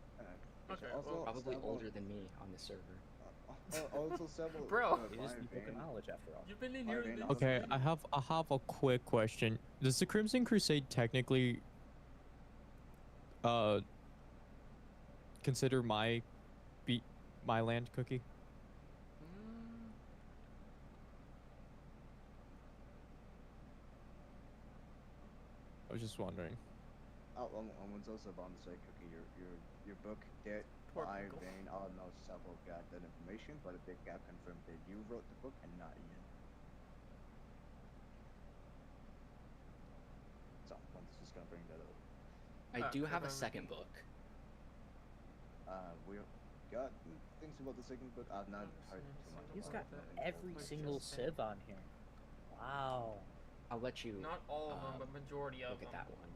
Okay, Also, well, Probably Sabo- older than me on the server. Also, Sabo, Bro. It is the book of knowledge after all. You've been in Fine, here. Vane, this- I'll Okay, send I have a quick question. Does the Crimson Crusade technically consider my land, Cookie? Mm, I was just wondering. I was also about to say, Cookie, your book did Poor by Pickle. Vane. I don't know if Sabo got that information, but it did get confirmed that you wrote the book and not Ian. So, I'm just gonna bring that up. I do have a remember. second book. We got things about the second book. I've not heard too much. He's about got it, every but- single civ on here. Wow, I'll let you Not all of them, Uh, but majority of look them. at that one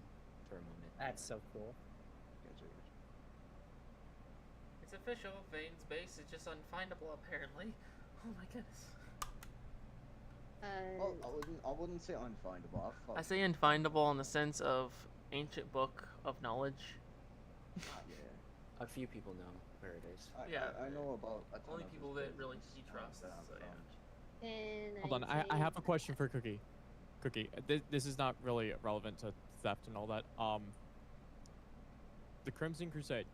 for a moment. that's so cool. Gotcha, gotcha. It's official. Vane's base is just unfindable, apparently. Oh my goodness. Oh, I wouldn't say unfindable. I say unfindable in the sense of ancient book of knowledge. Yeah. A few people know where it is. Yeah. I know about a ton Only of people these that really places, he trusts, that I've so yeah. found. And Hold on, I have a question for Cookie. Cookie, this is not really relevant to theft and all that. The Crimson Crusade.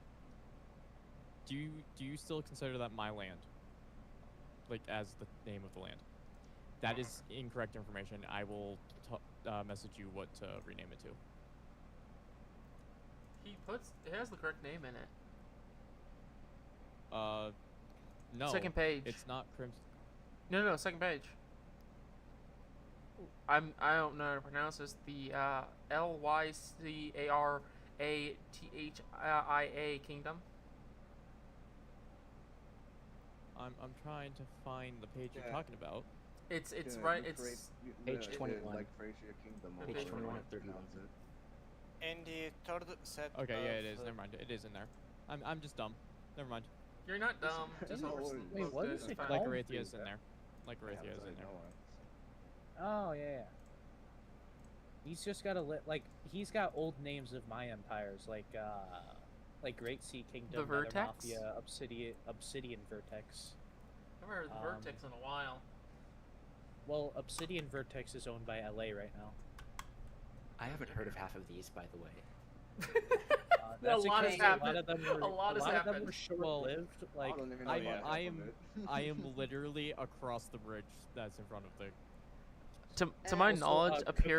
Do you still consider that my land? Like as the name of the land? That is incorrect information. I will message you what to rename it to. It has the correct name in it. No. Second page. It's not Crimson. No, second page. I don't know how to pronounce this. The Lycarathia Kingdom. I'm trying to find the page Yeah. you're talking about. It's Yeah, right. you It's create- Page the, 21. Like Fraser Kingdom. or Page however you 21 of pronounce 31. it. In the third set. Okay, yeah, it of, is. Never mind. It is in there. I'm just dumb. Never mind. You're not dumb. Listen, Just no over. worries. Wait, what is it fine. Like called? Arethia's in there. Like I have Arethia's to in there. know it. Oh yeah. He's just got he's got old names of my empires like Great Sea Kingdom, The Nether Vertex? Mafia, Obsidian Vertex. I haven't heard of the Vertex in a while. Well, Obsidian Vertex is owned by LA right now. I haven't heard of half of these, by the way. That's A lot has because happened. A lot of them were, A lot has of them happened. were short-lived. Like I don't even know I'm, what I happened am, with it. I am literally across the bridge that's in front of the. To my Also, knowledge, Cookie,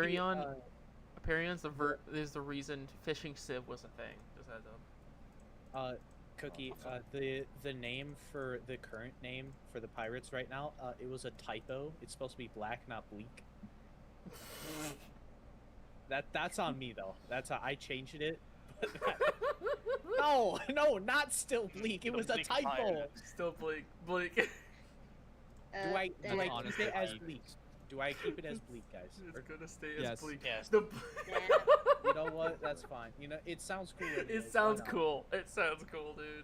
Aperions is the reason fishing sieve was a thing. Just as a Cookie, the name for the current name for the pirates right now, it was a typo. It's supposed to be black, not bleak. That's on me though. That's how I changed it. No, not still bleak. It was a Bleak typo. pirate. still bleak. Do I Damn it. keep honestly it as bleak. bleak? Do I keep it as bleak, guys? It's Or- gonna stay Yes. as bleak. Yes. The you know what? That's fine. You know, it sounds cool. anyways, it why sounds not? cool. It sounds cool, dude.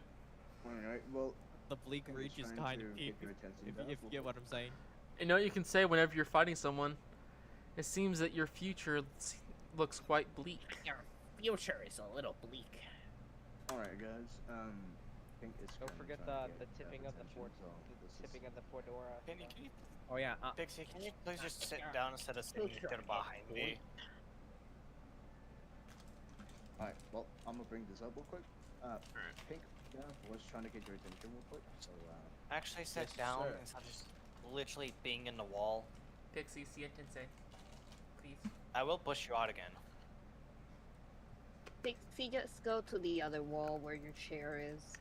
Alright, well, The bleak I'm reach is trying kind to of get peak. your attention If back you real get what quick. I'm saying. You know what you can say whenever you're fighting someone? It seems that your future looks quite bleak. Your future is a little bleak. Alright, guys. I think it's Don't kinda forget trying to the get tipping of the attention, so this is- tipping of the Fordora. Can you, Oh yeah. Pixie, can you please just sit down instead of sitting there behind me? Alright, well, I'm gonna bring this up real quick. Pink, yeah, was trying to get your attention real quick, so, Actually, sit Yes, down sir. instead of just literally being in the wall. Pixie, siéntense. Please. I will push you out again. Pixie, just go to the other wall where your chair is.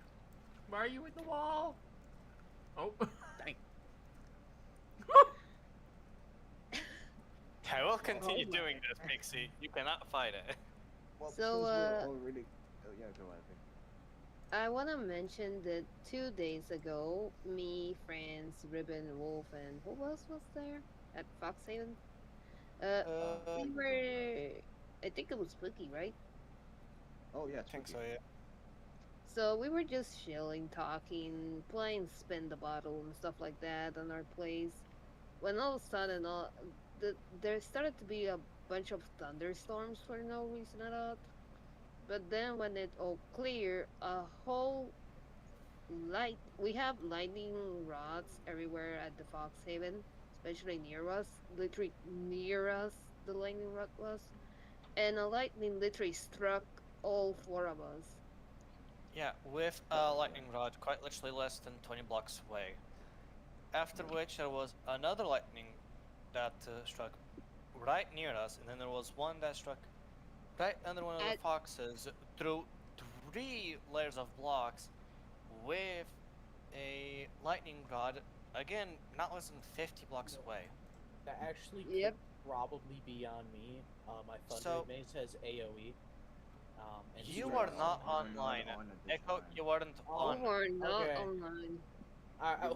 Why are you in the wall? Oh. Dang. I will continue doing this, Pixie. You cannot fight it. well, So, since we're already... Oh, yeah, go ahead, Pink. I want to mention that 2 days ago, me, Franz, Ribbon, Wolf, and who else was there at Foxhaven? We were... I think it was Spooky, right? Oh, yeah, I think so, Twinkie. yeah. So we were just chilling, talking, playing spin the bottle and stuff like that on our place. When all of a sudden, there started to be a bunch of thunderstorms for no reason at all. But then when it all cleared, a whole we have lightning rods everywhere at the Foxhaven, especially near us, literally near us, the lightning rod was. And a lightning literally struck all 4 of us. Yeah, with a lightning rod quite literally less than 20 blocks away. After which there was another lightning that struck right near us, and then there was one that struck right under one of the foxes through 3 layers of blocks with a lightning rod, again, not less than 50 blocks away. That actually Yep. could probably be on me. My Thunder So- Mace has AoE. And You Strike are not on- online. on at this Echo, time. you weren't Oh, on. We were not okay. online.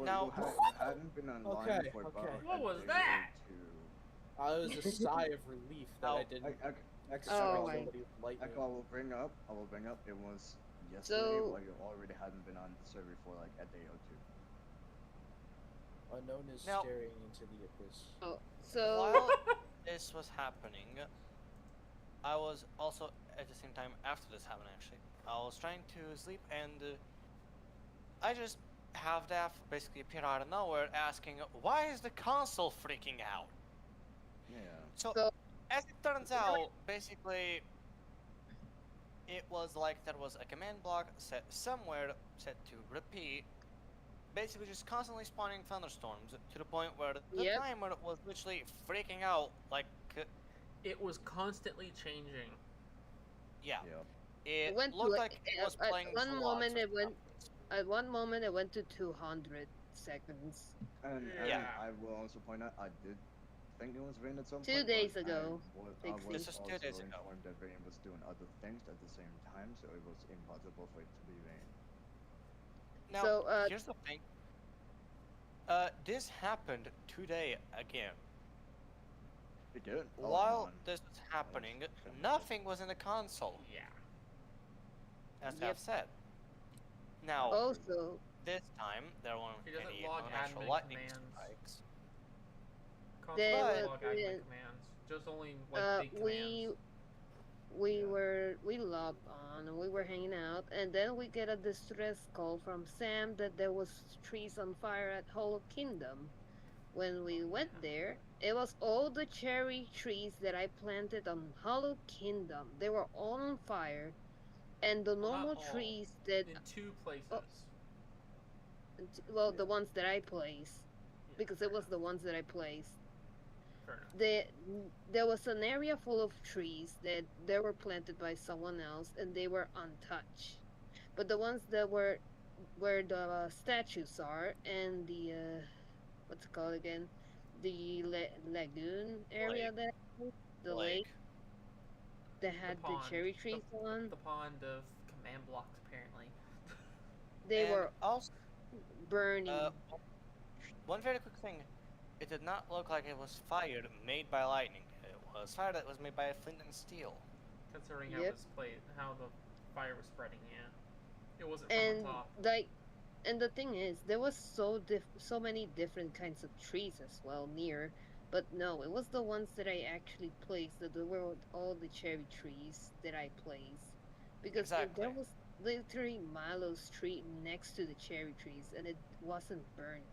Now- You hadn't been online Okay, for okay. about What a was day that? or It was a sigh of relief that I didn't. Echo, Oh my- somebody with lightning. Echo, I will bring up. It was yesterday, So- while you already hadn't been on the server for like a day or 2. Unknown is Now- staring into the abyss. Oh, so While this was happening, I was also at the same time after this happened. Actually, I was trying to sleep, and I just have Daff basically appear out of nowhere, asking, "Why is the console freaking out?" Yeah. So- As it turns out, basically, it was like there was a command block set somewhere set to repeat. Basically, just constantly spawning thunderstorms to the point where the Yep. timer was literally freaking out. Like, It was constantly changing. yeah. Yeah. It went to looked like- like it was at playing one slots moment or it went- something. at one moment it went to 200 seconds. And Yeah. I will also point out, I did think it was rain at some 2 point. days but ago, I was Pixie. This is 2 also days ago. informed that rain was doing other things at the same time, so it was impossible for it to be rain. Now, So, here's the thing. This happened today again. It did. Oh, While man. this was happening, Sure. nothing was in the console, Yeah. as Yep. I've said. Now, Also, this time, there weren't He doesn't any log unnatural admin lightning commands. strikes. Console They doesn't were log admin doing- commands. Just only like big commands. we logged on and we were hanging out, and then we get a distress call from Sam that there was trees on fire at Hollow Kingdom. When we went there, it was all the cherry trees that I planted on Hollow Kingdom. They were all on fire, and the Well, not normal all. trees that In 2 places. Oh. well, the Yeah. ones that I placed, Yeah, because fair it was enough. the ones that I placed. Fair enough. There was an area full of trees that they were planted by someone else and they were untouched. But the ones that were where the statues are and the what's it called again? The lagoon area Lake. there, the lake that had the pond. cherry trees on, The pond of command blocks, apparently. they And were also, burning. one very quick thing. It did not look like it was fire made by lightning. It was fire that was made by flint and steel. Considering how Yep. this played, how the fire was spreading, yeah. It wasn't And from on top. like, and the thing is, there was so many different kinds of trees as well near, but no, it was the ones that I actually placed that were all the cherry trees that I placed, because there Exactly. was literally Milo's tree next to the cherry trees, and it wasn't burned.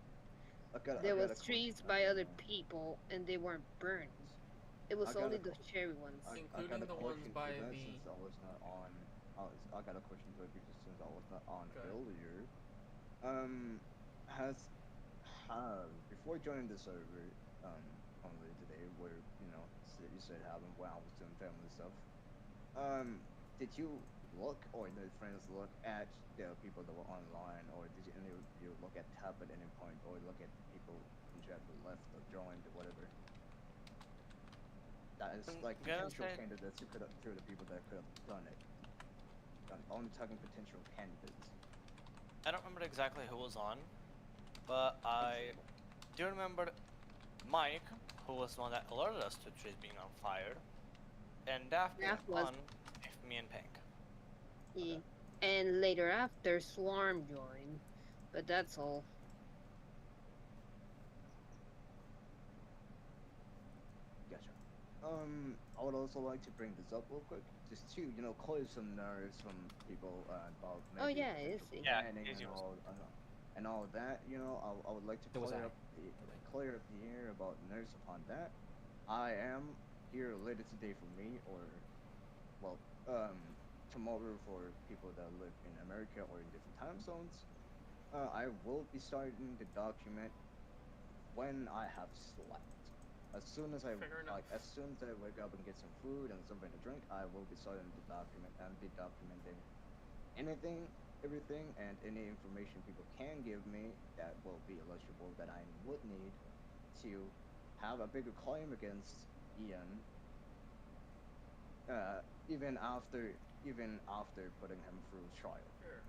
There was trees by other people, and they weren't burned. It was I got only a the cherry ones. I Including got a the ones question by to that the- since I was not on. I got a question to it because since I was not on Go ahead. earlier. Has before joining the server, only today, where you said having when I was doing family stuff. Did you look or did friends look at the people that were online, or did any of you look at tab at any point, or look at people who actually left or joined or whatever? That is I'm like gonna potential say- candidates who could have, through the people that could have done it. I'm only talking potential candidates. I don't remember exactly who was on, but I do remember Mike, who was the one that alerted us to trees being on fire, and Daphne That was- on with me and Pink. Yeah. And later after, Swarm joined, but that's all. Gotcha. I would also like to bring this up real quick, just to clear some nerves from people about Oh, maybe yeah, potential easy. Yeah, planning easy and was- all of that. I would like to So was clear I. up the air about nerves upon that. I am here later today for me, or well, tomorrow for people that live in America or in different time zones. I will be starting the document when I have slept. As soon as Fair enough. as soon as I wake up and get some food and something to drink, I will be starting the document and be documenting anything, everything, and any information people can give me that will be eligible that I would need to have a bigger claim against Ian. Even after putting him through trial, Sure.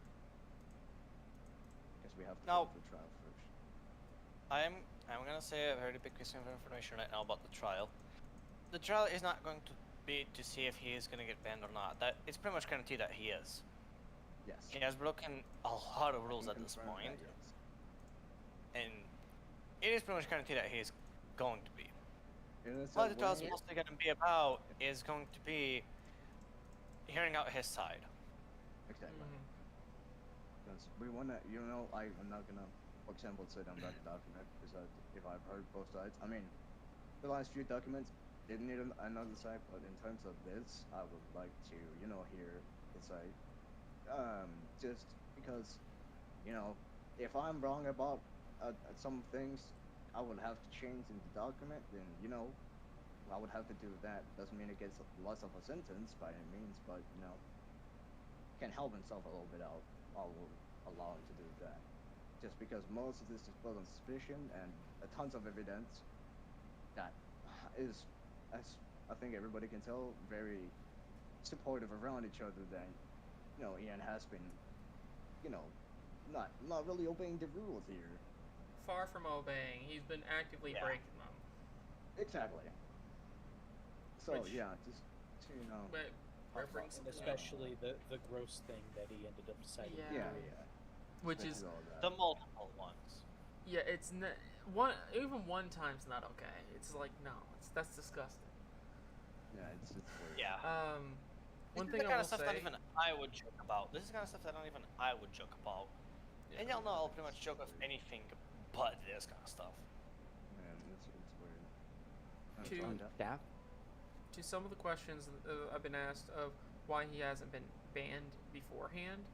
because we have to Now- go through trial first. I'm gonna say a very big piece of information right now about the trial. The trial is not going to be to see if he is gonna get banned or not. That it's pretty much guaranteed that he is. Yes. He has broken a lot of rules I at can this confirm that, point, yes. and it is pretty much guaranteed that he is going to be. And it's What a the trial is way- mostly gonna be about is going to be hearing out his side. Exactly. Mhm. Because we wanna, I'm not gonna, for example, sit on that document because if I've heard both sides, I mean, the last few documents didn't need another side, but in terms of this, I would like to, hear his side. Just because, if I'm wrong about some things, I would have to change in the document. Then, I would have to do that. Doesn't mean it gets less of a sentence by any means, but can help himself a little bit out. I will allow him to do that. Just because most of this is built on suspicion and tons of evidence that is, as I think everybody can tell, very supportive around each other. That Ian has been, not really obeying the rules here. Far from obeying, he's been actively Yeah. breaking them. Exactly. So Which- yeah, just to But reference, And especially the gross thing that he ended up deciding. to Yeah. do. which this is all that. The multiple ones. yeah, it's not even one time's not okay. It's like no, that's disgusting. Yeah, it's weird. Yeah. One This is thing the I kind will of stuff say. that even I would joke about. This is the kind of stuff that not even I would joke about. And y'all know I'll pretty much joke of anything but this kind of stuff. Man, it's weird. To- I'm sorry, Dav? To some of the questions I've been asked of why he hasn't been banned beforehand,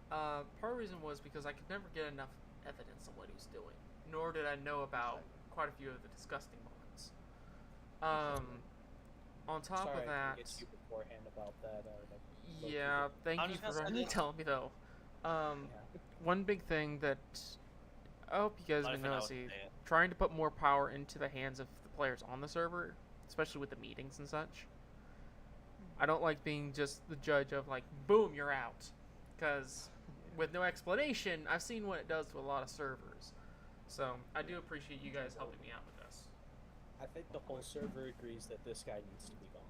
part of the reason was because I could never get enough evidence of what he's doing, nor did I know about quite a few of the disgusting moments. On top Sorry, of that, I couldn't get you beforehand about that. yeah, thank I'm you just gonna for say this. telling me though. Yeah. One big thing that I hope you guys Not have been even I would noticing, say it. trying to put more power into the hands of the players on the server, especially with the meetings and such. I don't like being just the judge of like, boom, you're out, because with no explanation, I've seen what it does to a lot of servers. So I do appreciate you guys helping me out with this. I think the whole server agrees that this guy needs to be gone.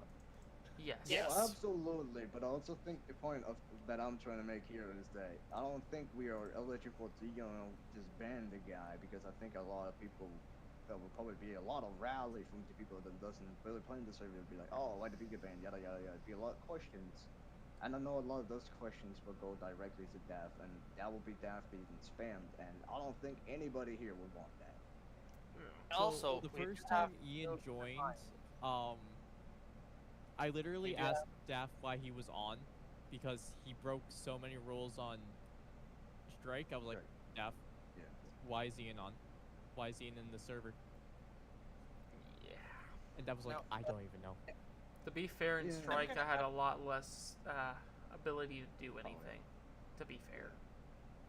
Yes. Yes. Oh, absolutely, but I also think the point of that I'm trying to make here is that I don't think we are eligible to just ban the guy, because I think a lot of people there will probably be a lot of rally from the people that doesn't really play in the server will be like, oh, why did we get banned, yada yada yada. Be a lot of questions, and I know a lot of those questions will go directly to Dav, and that will be Dav being spammed, and I don't think anybody here would want that. Also, the we first do have time Ian those joined, defined. I literally do asked Daff why he was on, because he broke so many rules on Strike. I was like, Daff, Yeah. why is Ian on? Why is Ian in the server? Yeah. And Daff was like, No, I don't even know. To be fair, in Yeah. Strike, I had a lot less ability to do anything. To be fair.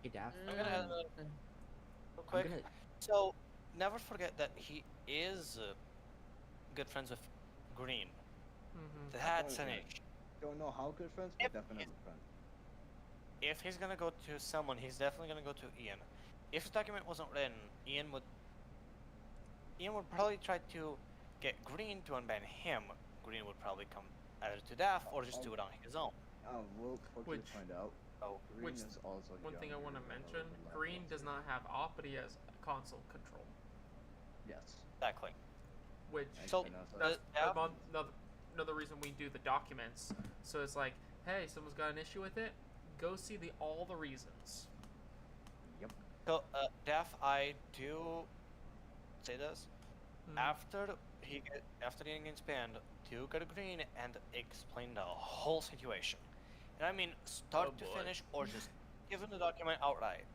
Hey, Dav? I'm gonna add another real quick. gonna- So, never forget that he is good friends with Green. Mm-hmm. That's an yeah. issue. Don't know how good friends, If but definitely friends. If he's gonna go to someone, he's definitely gonna go to Ian. If the document wasn't written, Ian would probably try to get Green to unban him. Green would probably come either to Daff or just do it on his own. We'll quickly Which- find out. Oh, Green which is also One thing I younger want to than mention, Lambert, Green so- does not have op, but he has console control, Yes. exactly. which So, that's Dav- another reason we do the documents. So it's like, hey, someone's got an issue with it, go see all the reasons. So, Daff, I do say this. Mhm. After Ian gets banned, do go to Green and explain the whole situation. And I mean, start Oh, to boy. finish, or just give him the document outright.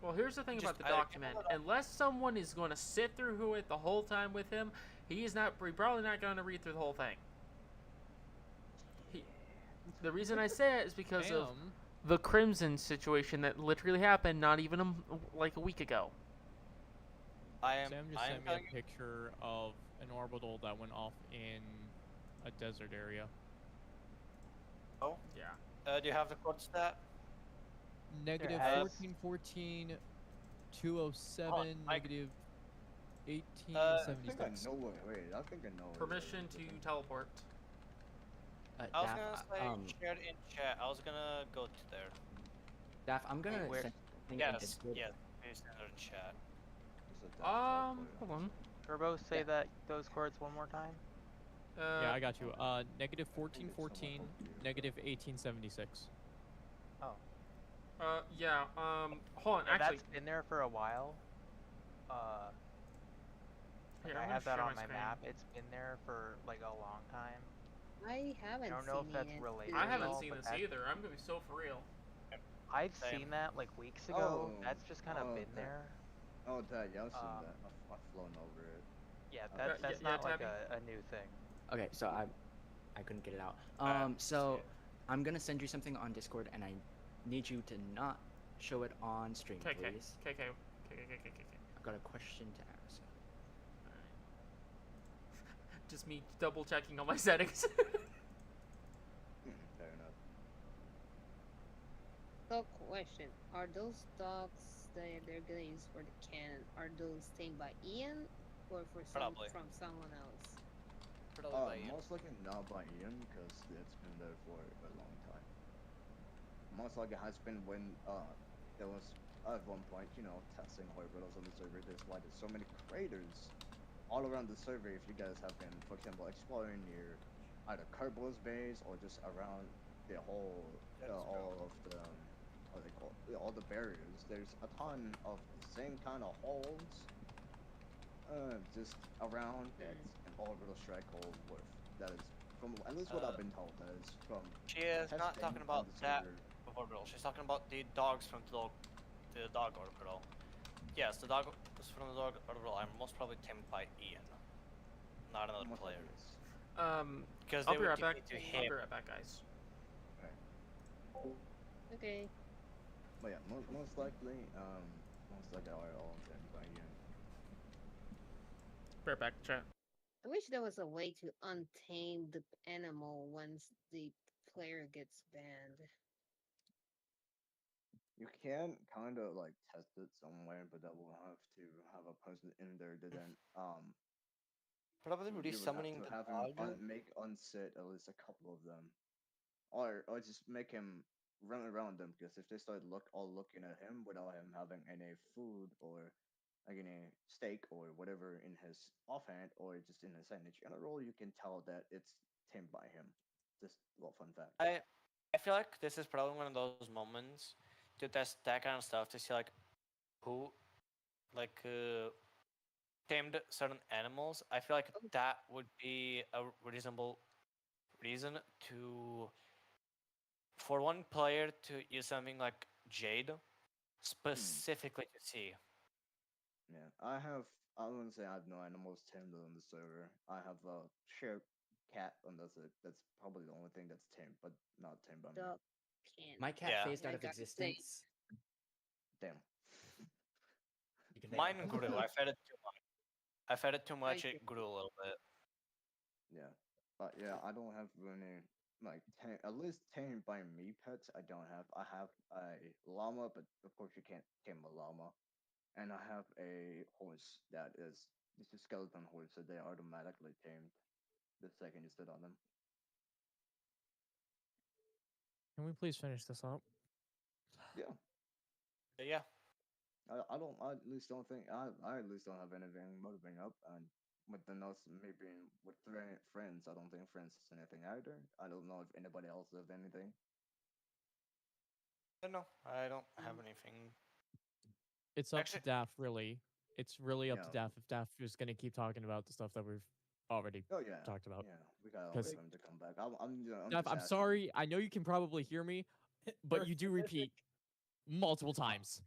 Well, here's the thing Just about the either give document. him the Unless someone is going to sit through it the whole time with him, he's probably not going to read through the whole thing. The reason I say it is because of Bam. the Crimson situation that literally happened not even like a week ago. Sam just I am sent me telling a you, picture of an orbital that went off in a desert area. Yeah. do you have the code stat? Negative has- 1414, 207, I- negative I think I 1876. know what. Wait, I think I know. what it Permission is. to teleport. I was Daff, gonna say shared in chat. I was gonna go to there. Daff, I'm gonna where- send something in Yes, Discord. yes. Please send it in chat. It's a death Hold on. Turbo, say that those chords one more time. Yeah, I got you. Negative 1414, negative 1876. Yeah. Hold on. Yeah, Actually, that's been there for a while. here, I I'm have gonna that share on my screen. map. It's been there for like a long time. I haven't I don't know if seen that's it. related. I at haven't all, seen but this that's- either. I'm gonna be so for real. I've Same. seen that like weeks ago. Oh, That's just kind of been okay. there. Oh, that, yeah, I've seen Um, that. I've flown over it. Yeah, Yeah, that's yeah, not like Tabby? a new thing. Okay, so I couldn't get it out. Alright, So see. I'm gonna send you something on Discord, and I need you to not show it on stream, KK. please. KK. I've got a question to ask. Just me double checking all my settings. Fair enough. So, question: are those dogs that they're gonna use for the cannon? Are those taken by Ian or for Probably. from someone else? Probably by Ian. Most likely not by Ian, because it's been there for a long time. Most likely has been when there was at one point, testing orbitals on the server. That's why there's so many craters all around the server. If you guys have been, for example, exploring near either Kerbal's base or just around the whole, all of the, what they call it, all the barriers, there's a ton of the same kind of holes, just around that's an orbital strike hole worth. That is, from at least what I've been told, that is from She is not testing talking on about the that server. orbital. She's talking about the dogs from the dog orbital. Yes, the dogs from the dog orbital are most probably tamed by Ian, not another Most player. likely yes. Because I'll they be would right give back. it to I'll him. be right back, guys. Okay. But yeah, most likely are all tamed by Ian. Be right back, chat. I wish there was a way to untame the animal once the player gets banned. You can kind of like test it somewhere, but that will have to have a person in there to then Probably you would have resummoning to the have him dog. make unsit at least a couple of them, or just make him run around them, because if they start looking at him without him having any food or like any steak or whatever in his offhand or just in his hand in general, you can tell that it's tamed by him. Just fun fact. I feel like this is probably one of those moments to test that kind of stuff to see like who like tamed certain animals. I feel like that would be a reasonable reason to for one player to use something like Jade specifically to see. Yeah, I wouldn't say I have no animals tamed on the server. I have a shared cat, and that's it. That's probably the only thing that's tamed, but not tamed by me. Dog can. My cat Yeah. phased out I of gotta say, existence. Damn. You can Mine thank grew. I fed it too much. I fed it too much. I It grew a little bit. Yeah, but yeah, I don't have any like at least tamed by me pets. I don't have. I have a llama, but of course you can't tame a llama, and I have a horse that is it's a skeleton horse, so they automatically tamed the second you sit on them. Can we please finish this up? Yeah. Yeah. I don't. I at least don't think. I at least don't have anything motivating up. And with the notes, maybe with friends, I don't think friends is anything either. I don't know if anybody else does anything. No, I don't have anything. It's up Actually- to Daff, really. It's really up to Yeah. Daff if Daff is going to keep talking about the stuff that we've already Oh yeah. talked about. Yeah, we gotta wait Because for him to come back. I'm Daff, just I'm asking. sorry. I know you can probably hear me, but you do repeat multiple times.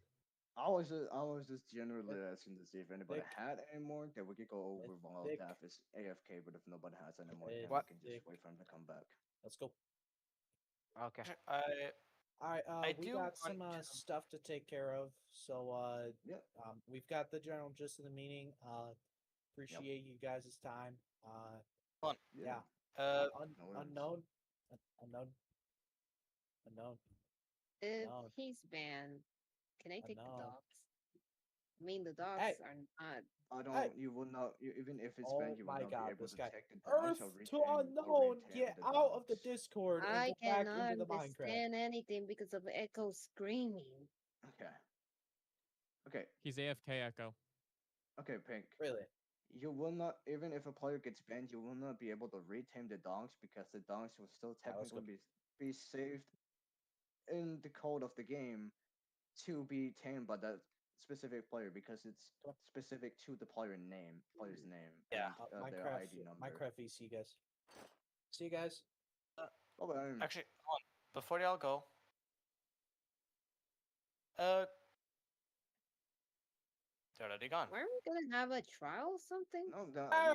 I was just generally asking to see if anybody had any more that we could go over while Daff is AFK. But if nobody has any more, then we can just wait for him to come back. Let's go. Okay. All right, I we do got some want to- stuff to take care of. So Yeah. we've got the general gist of the meeting. Appreciate you guys' time. Fun. Yeah. Uh, No worries. Unknown. Unknown. if No. he's banned, can I take the know. dogs? I mean, the dogs Hey. are not. I don't. Hey. You will not. Even if it's Oh banned, you will my not be God, able this to guy. take the dogs or Earth retain to or unknown. retain Get the out of the dogs. Discord and I go back cannot into the Minecraft. understand anything because of Echo screaming. Okay. Okay. He's AFK Echo. Okay, Pink. Really? You will not, even if a player gets banned, you will not be able to retame the donks because the donks will still Yeah, let's technically be saved in the code of the game to be tamed by that specific player because it's specific to the player's name Yeah. and their ID number. Minecraft VC, guys. See you guys. Bye-bye. Actually, hold on. Before y'all go, they're already gone. Weren't we gonna have a trial or something? No, I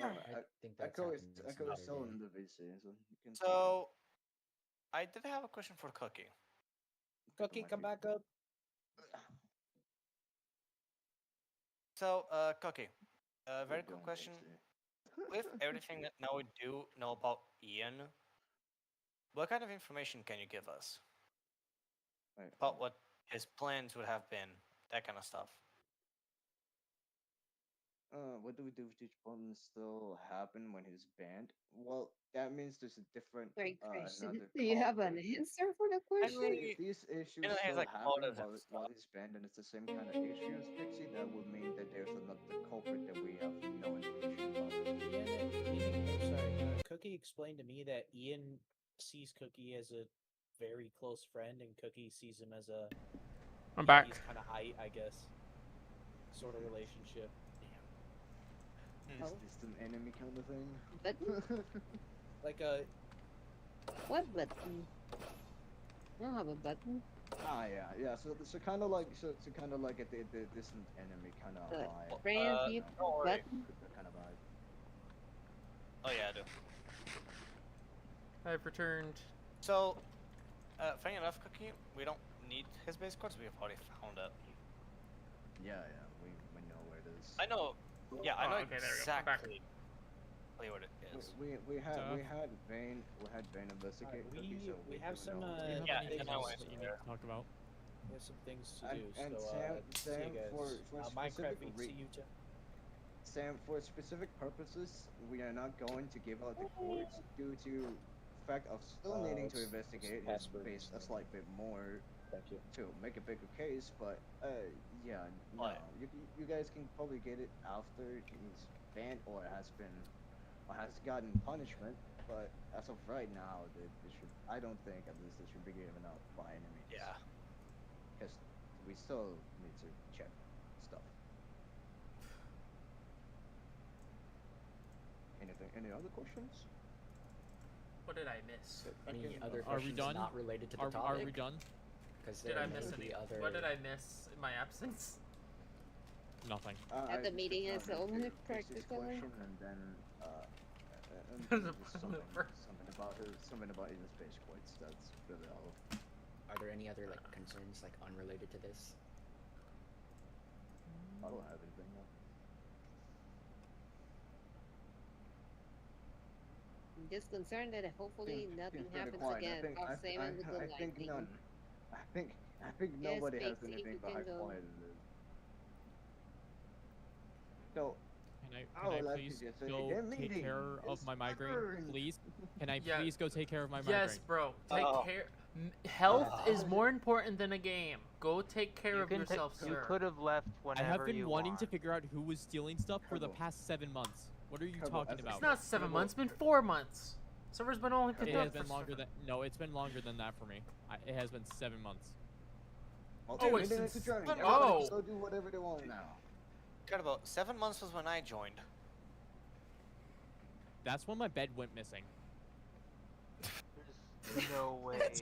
think that's Echo is happening some other still day. in the VC, so you can. So, I did have a question for Cookie. Cookie, come back up. So, Cookie, very Keep quick going, question. VC. With everything that now we do know about Ian, what kind of information can you give us Wait, about what his plans would have been, that kind of stuff? what do we do if each button still happen when he's banned? Well, that means there's a different, Great question. another Do you have an culprit. answer for the I question? So mean, if these issues you know, he's still like happen quotas and while stuff. he's banned and it's the same kind of issues, Pixie, that would mean that there's another culprit that we have no information about. Cookie explained to me that Ian sees Cookie as a very close friend, and Cookie sees him as a I'm back. he's kind of height, I guess, sort of relationship. Is this an enemy kind of thing? But Like a what button? I don't have a button. Yeah. So kind of like kind of like a distant enemy kind of The vibe. friend don't people worry. button. Kind of vibe. Oh yeah, I do. I've returned. So, funny enough, Cookie, we don't need his base codes. We've already found it. Yeah, we know where it is. I know. Yeah, I know Oh, okay, there we go. I'm back. exactly what it is. We had Vayne investigate Cookie, so we have do some know. Yeah, things I know that it's you there. need to talk about. We have some things to do. And So see Sam, you guys. for Minecraft specific beats you too. Sam, for specific purposes, we are not going to give out the codes due to the fact of still needing to investigate his base a slight bit more Thank you. to make a bigger case. But yeah, no, What? you guys can probably get it after he's banned or has gotten punishment. But as of right now, I don't think at least it should be given out by any means. Yeah. Because we still need to check stuff. Any other questions? What did I miss? Any other Are we questions done? not related to the Are topic? we done? Because Did there I may miss be any? other. What did I miss in my absence? Nothing. At the meeting is Pixie's only practically. question and then just something about his space quotes. That's really all. Are there any other like concerns like unrelated to this? I don't have anything. No. I'm just concerned that hopefully nothing pretty happens quiet. again. I Same with the think lightning. none. I think Yes, nobody has Pixie, if anything you but can how go. quiet it is. So Can I like please to just say go their take meeting care of is my migraine, adjourned. please? Can I Yeah. please go take care of my migraine? Yes, bro. Take Oh. care. Health is more important than a game. Go take care of yourself, You sir. could have left I whenever have been you wanting to want. figure out who was stealing stuff for the Kerbal. past 7 months. What are you Kerbal, talking as a- about? It's not 7 Kerbal. months. It's been 4 months. Server's been only picked It up has been for longer than it's been longer than that for me. It has been 7 months. Well, Oh, dude, it's meeting since- is adjourned. oh. Everybody can go do whatever they want now. Got about 7 months was when I joined. That's when my bed went missing. There's no way.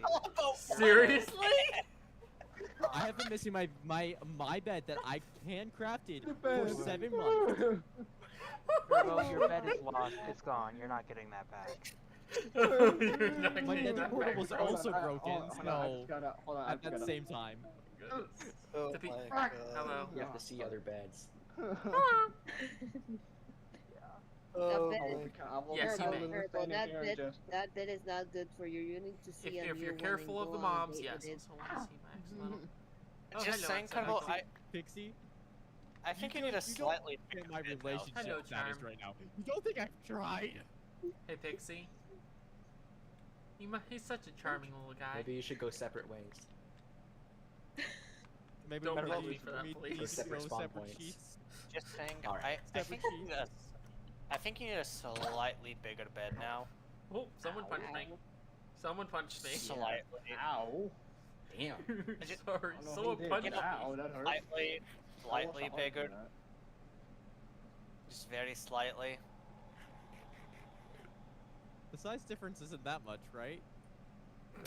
Seriously? I have been missing my bed that I handcrafted for 7 months. Turbo, your bed is lost. It's gone. You're not getting that back. You're not My getting nether that portal back, was bro. also broken, Hold on, I so just gotta, hold on, I at just the gotta. same time. Oh Tippy- my Hello. You have to see other beds. Oh bed my is- God. Yes, you may. Purple, that bed is not good for you. You need to see a If new you're one careful and of the go on a mobs, date yes. with it. Also want to see Max Little. Oh, Just hello, saying, Axel. Kerbal, Pixie, I think you don't- need a don't slightly get bigger my bed now. relationship Hello, status Charm. right now. You don't think I've tried? Hey, Pixie. He's such a charming little guy. Maybe you should go separate ways. Maybe Don't we blame need me to for that, meet please. these Separate go spawn separate points. sheets. Just saying, Alright. I Separate think you need sheets. I think you need a slightly bigger bed now. Oh, someone punched me. Someone punched me. Slightly. Ow. Damn. Sorry, I don't know someone who did. punched me. Ow, that hurt. Slightly bigger. That. Just very slightly. The size difference isn't that much, right?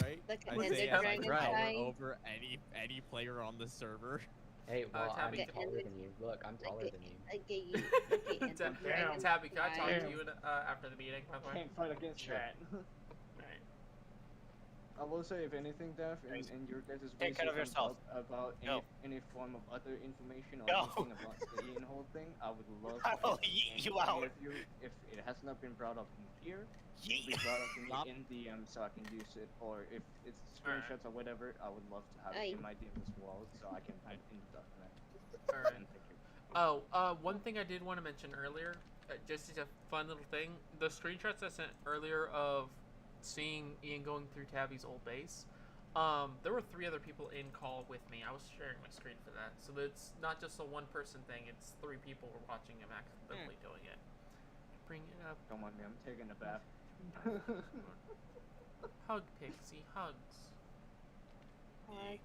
Right? Look at I the say Ender as I dragon tower guy. over any player on the server. Hey, well, I'm Tabby, taller than you. Look, I'm taller than you. I get you. Okay, and the dragon Tabby, can I talk guy. to you after the meeting, by the way? Can't fight against Sure. that. Alright. I will say, if anything, Daph, in your guys' Take care of research yourself. about Go. any form of other information or Go. anything about the Ian whole thing, I would love I will if yeet you any out. of you, if it has not been brought up in here, Yeet. be brought up to Stop. me in DM so I can use it, or if it's Alright. screenshots or whatever, I would love to have Aye. it in my DM as well so I can put it in the document. Alright. And thank you. Oh, one thing I did want to mention earlier, just as a fun little thing, the screenshots I sent earlier of seeing Ian going through Tabby's old base, there were 3 other people in call with me. I was sharing my screen for that, so it's not just a one-person thing. It's 3 people were watching him actively doing it. Bring it up. Don't mind me, I'm taking a bath. Hug, Pixie, hugs. Hugs.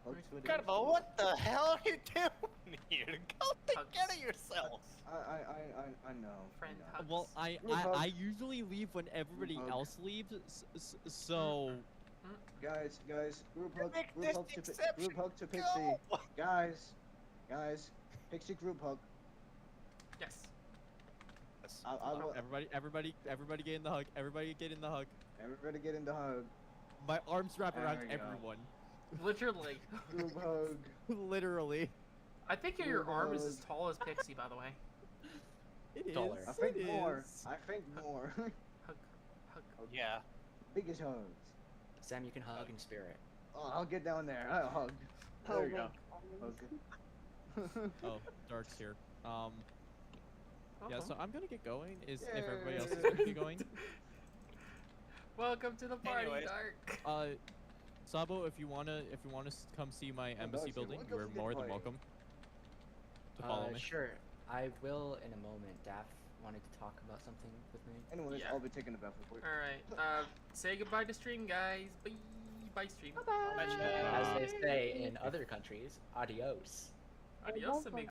Hugs for the Carbo, what the hell are you doing here? Go take Hugs. care of yourself. I know. Friend I know. hugs. Well, I usually leave when everybody Hug. else leaves, so Guys, group hug, Make group this hug, the to, exception. group hug to Pixie. Go. Guys, Pixie group hug. Yes. I will. everybody get in the hug. Everybody get in the hug. Everybody get in the hug. My arms wrap around There we go. everyone. Literally. Group hug. Literally. I think your arm is as tall as Pixie, by the way. It is. Dollar. I think it more. is. I think more. Hug. Yeah. Biggest hugs. Sam, you can hug in spirit. Oh, I'll get down there. I'll hug. There you go. Hug. Oh, Dark's here. Yeah, Uh-huh. so I'm gonna get going. If everybody else Yay. is gonna get going. Welcome to the party, Anyways. Dark. Sabo, if you wanna come see my embassy Dark's here. building, What you are goes in more the than party? welcome to follow me. Sure. I will in a moment. Daff wanted to talk about something with me. Anyways, Yeah. I'll be taking a bath real quick. Alright, say goodbye to stream, guys. Bye. Bye, stream. As they say in other countries, adios. Adios, amigo.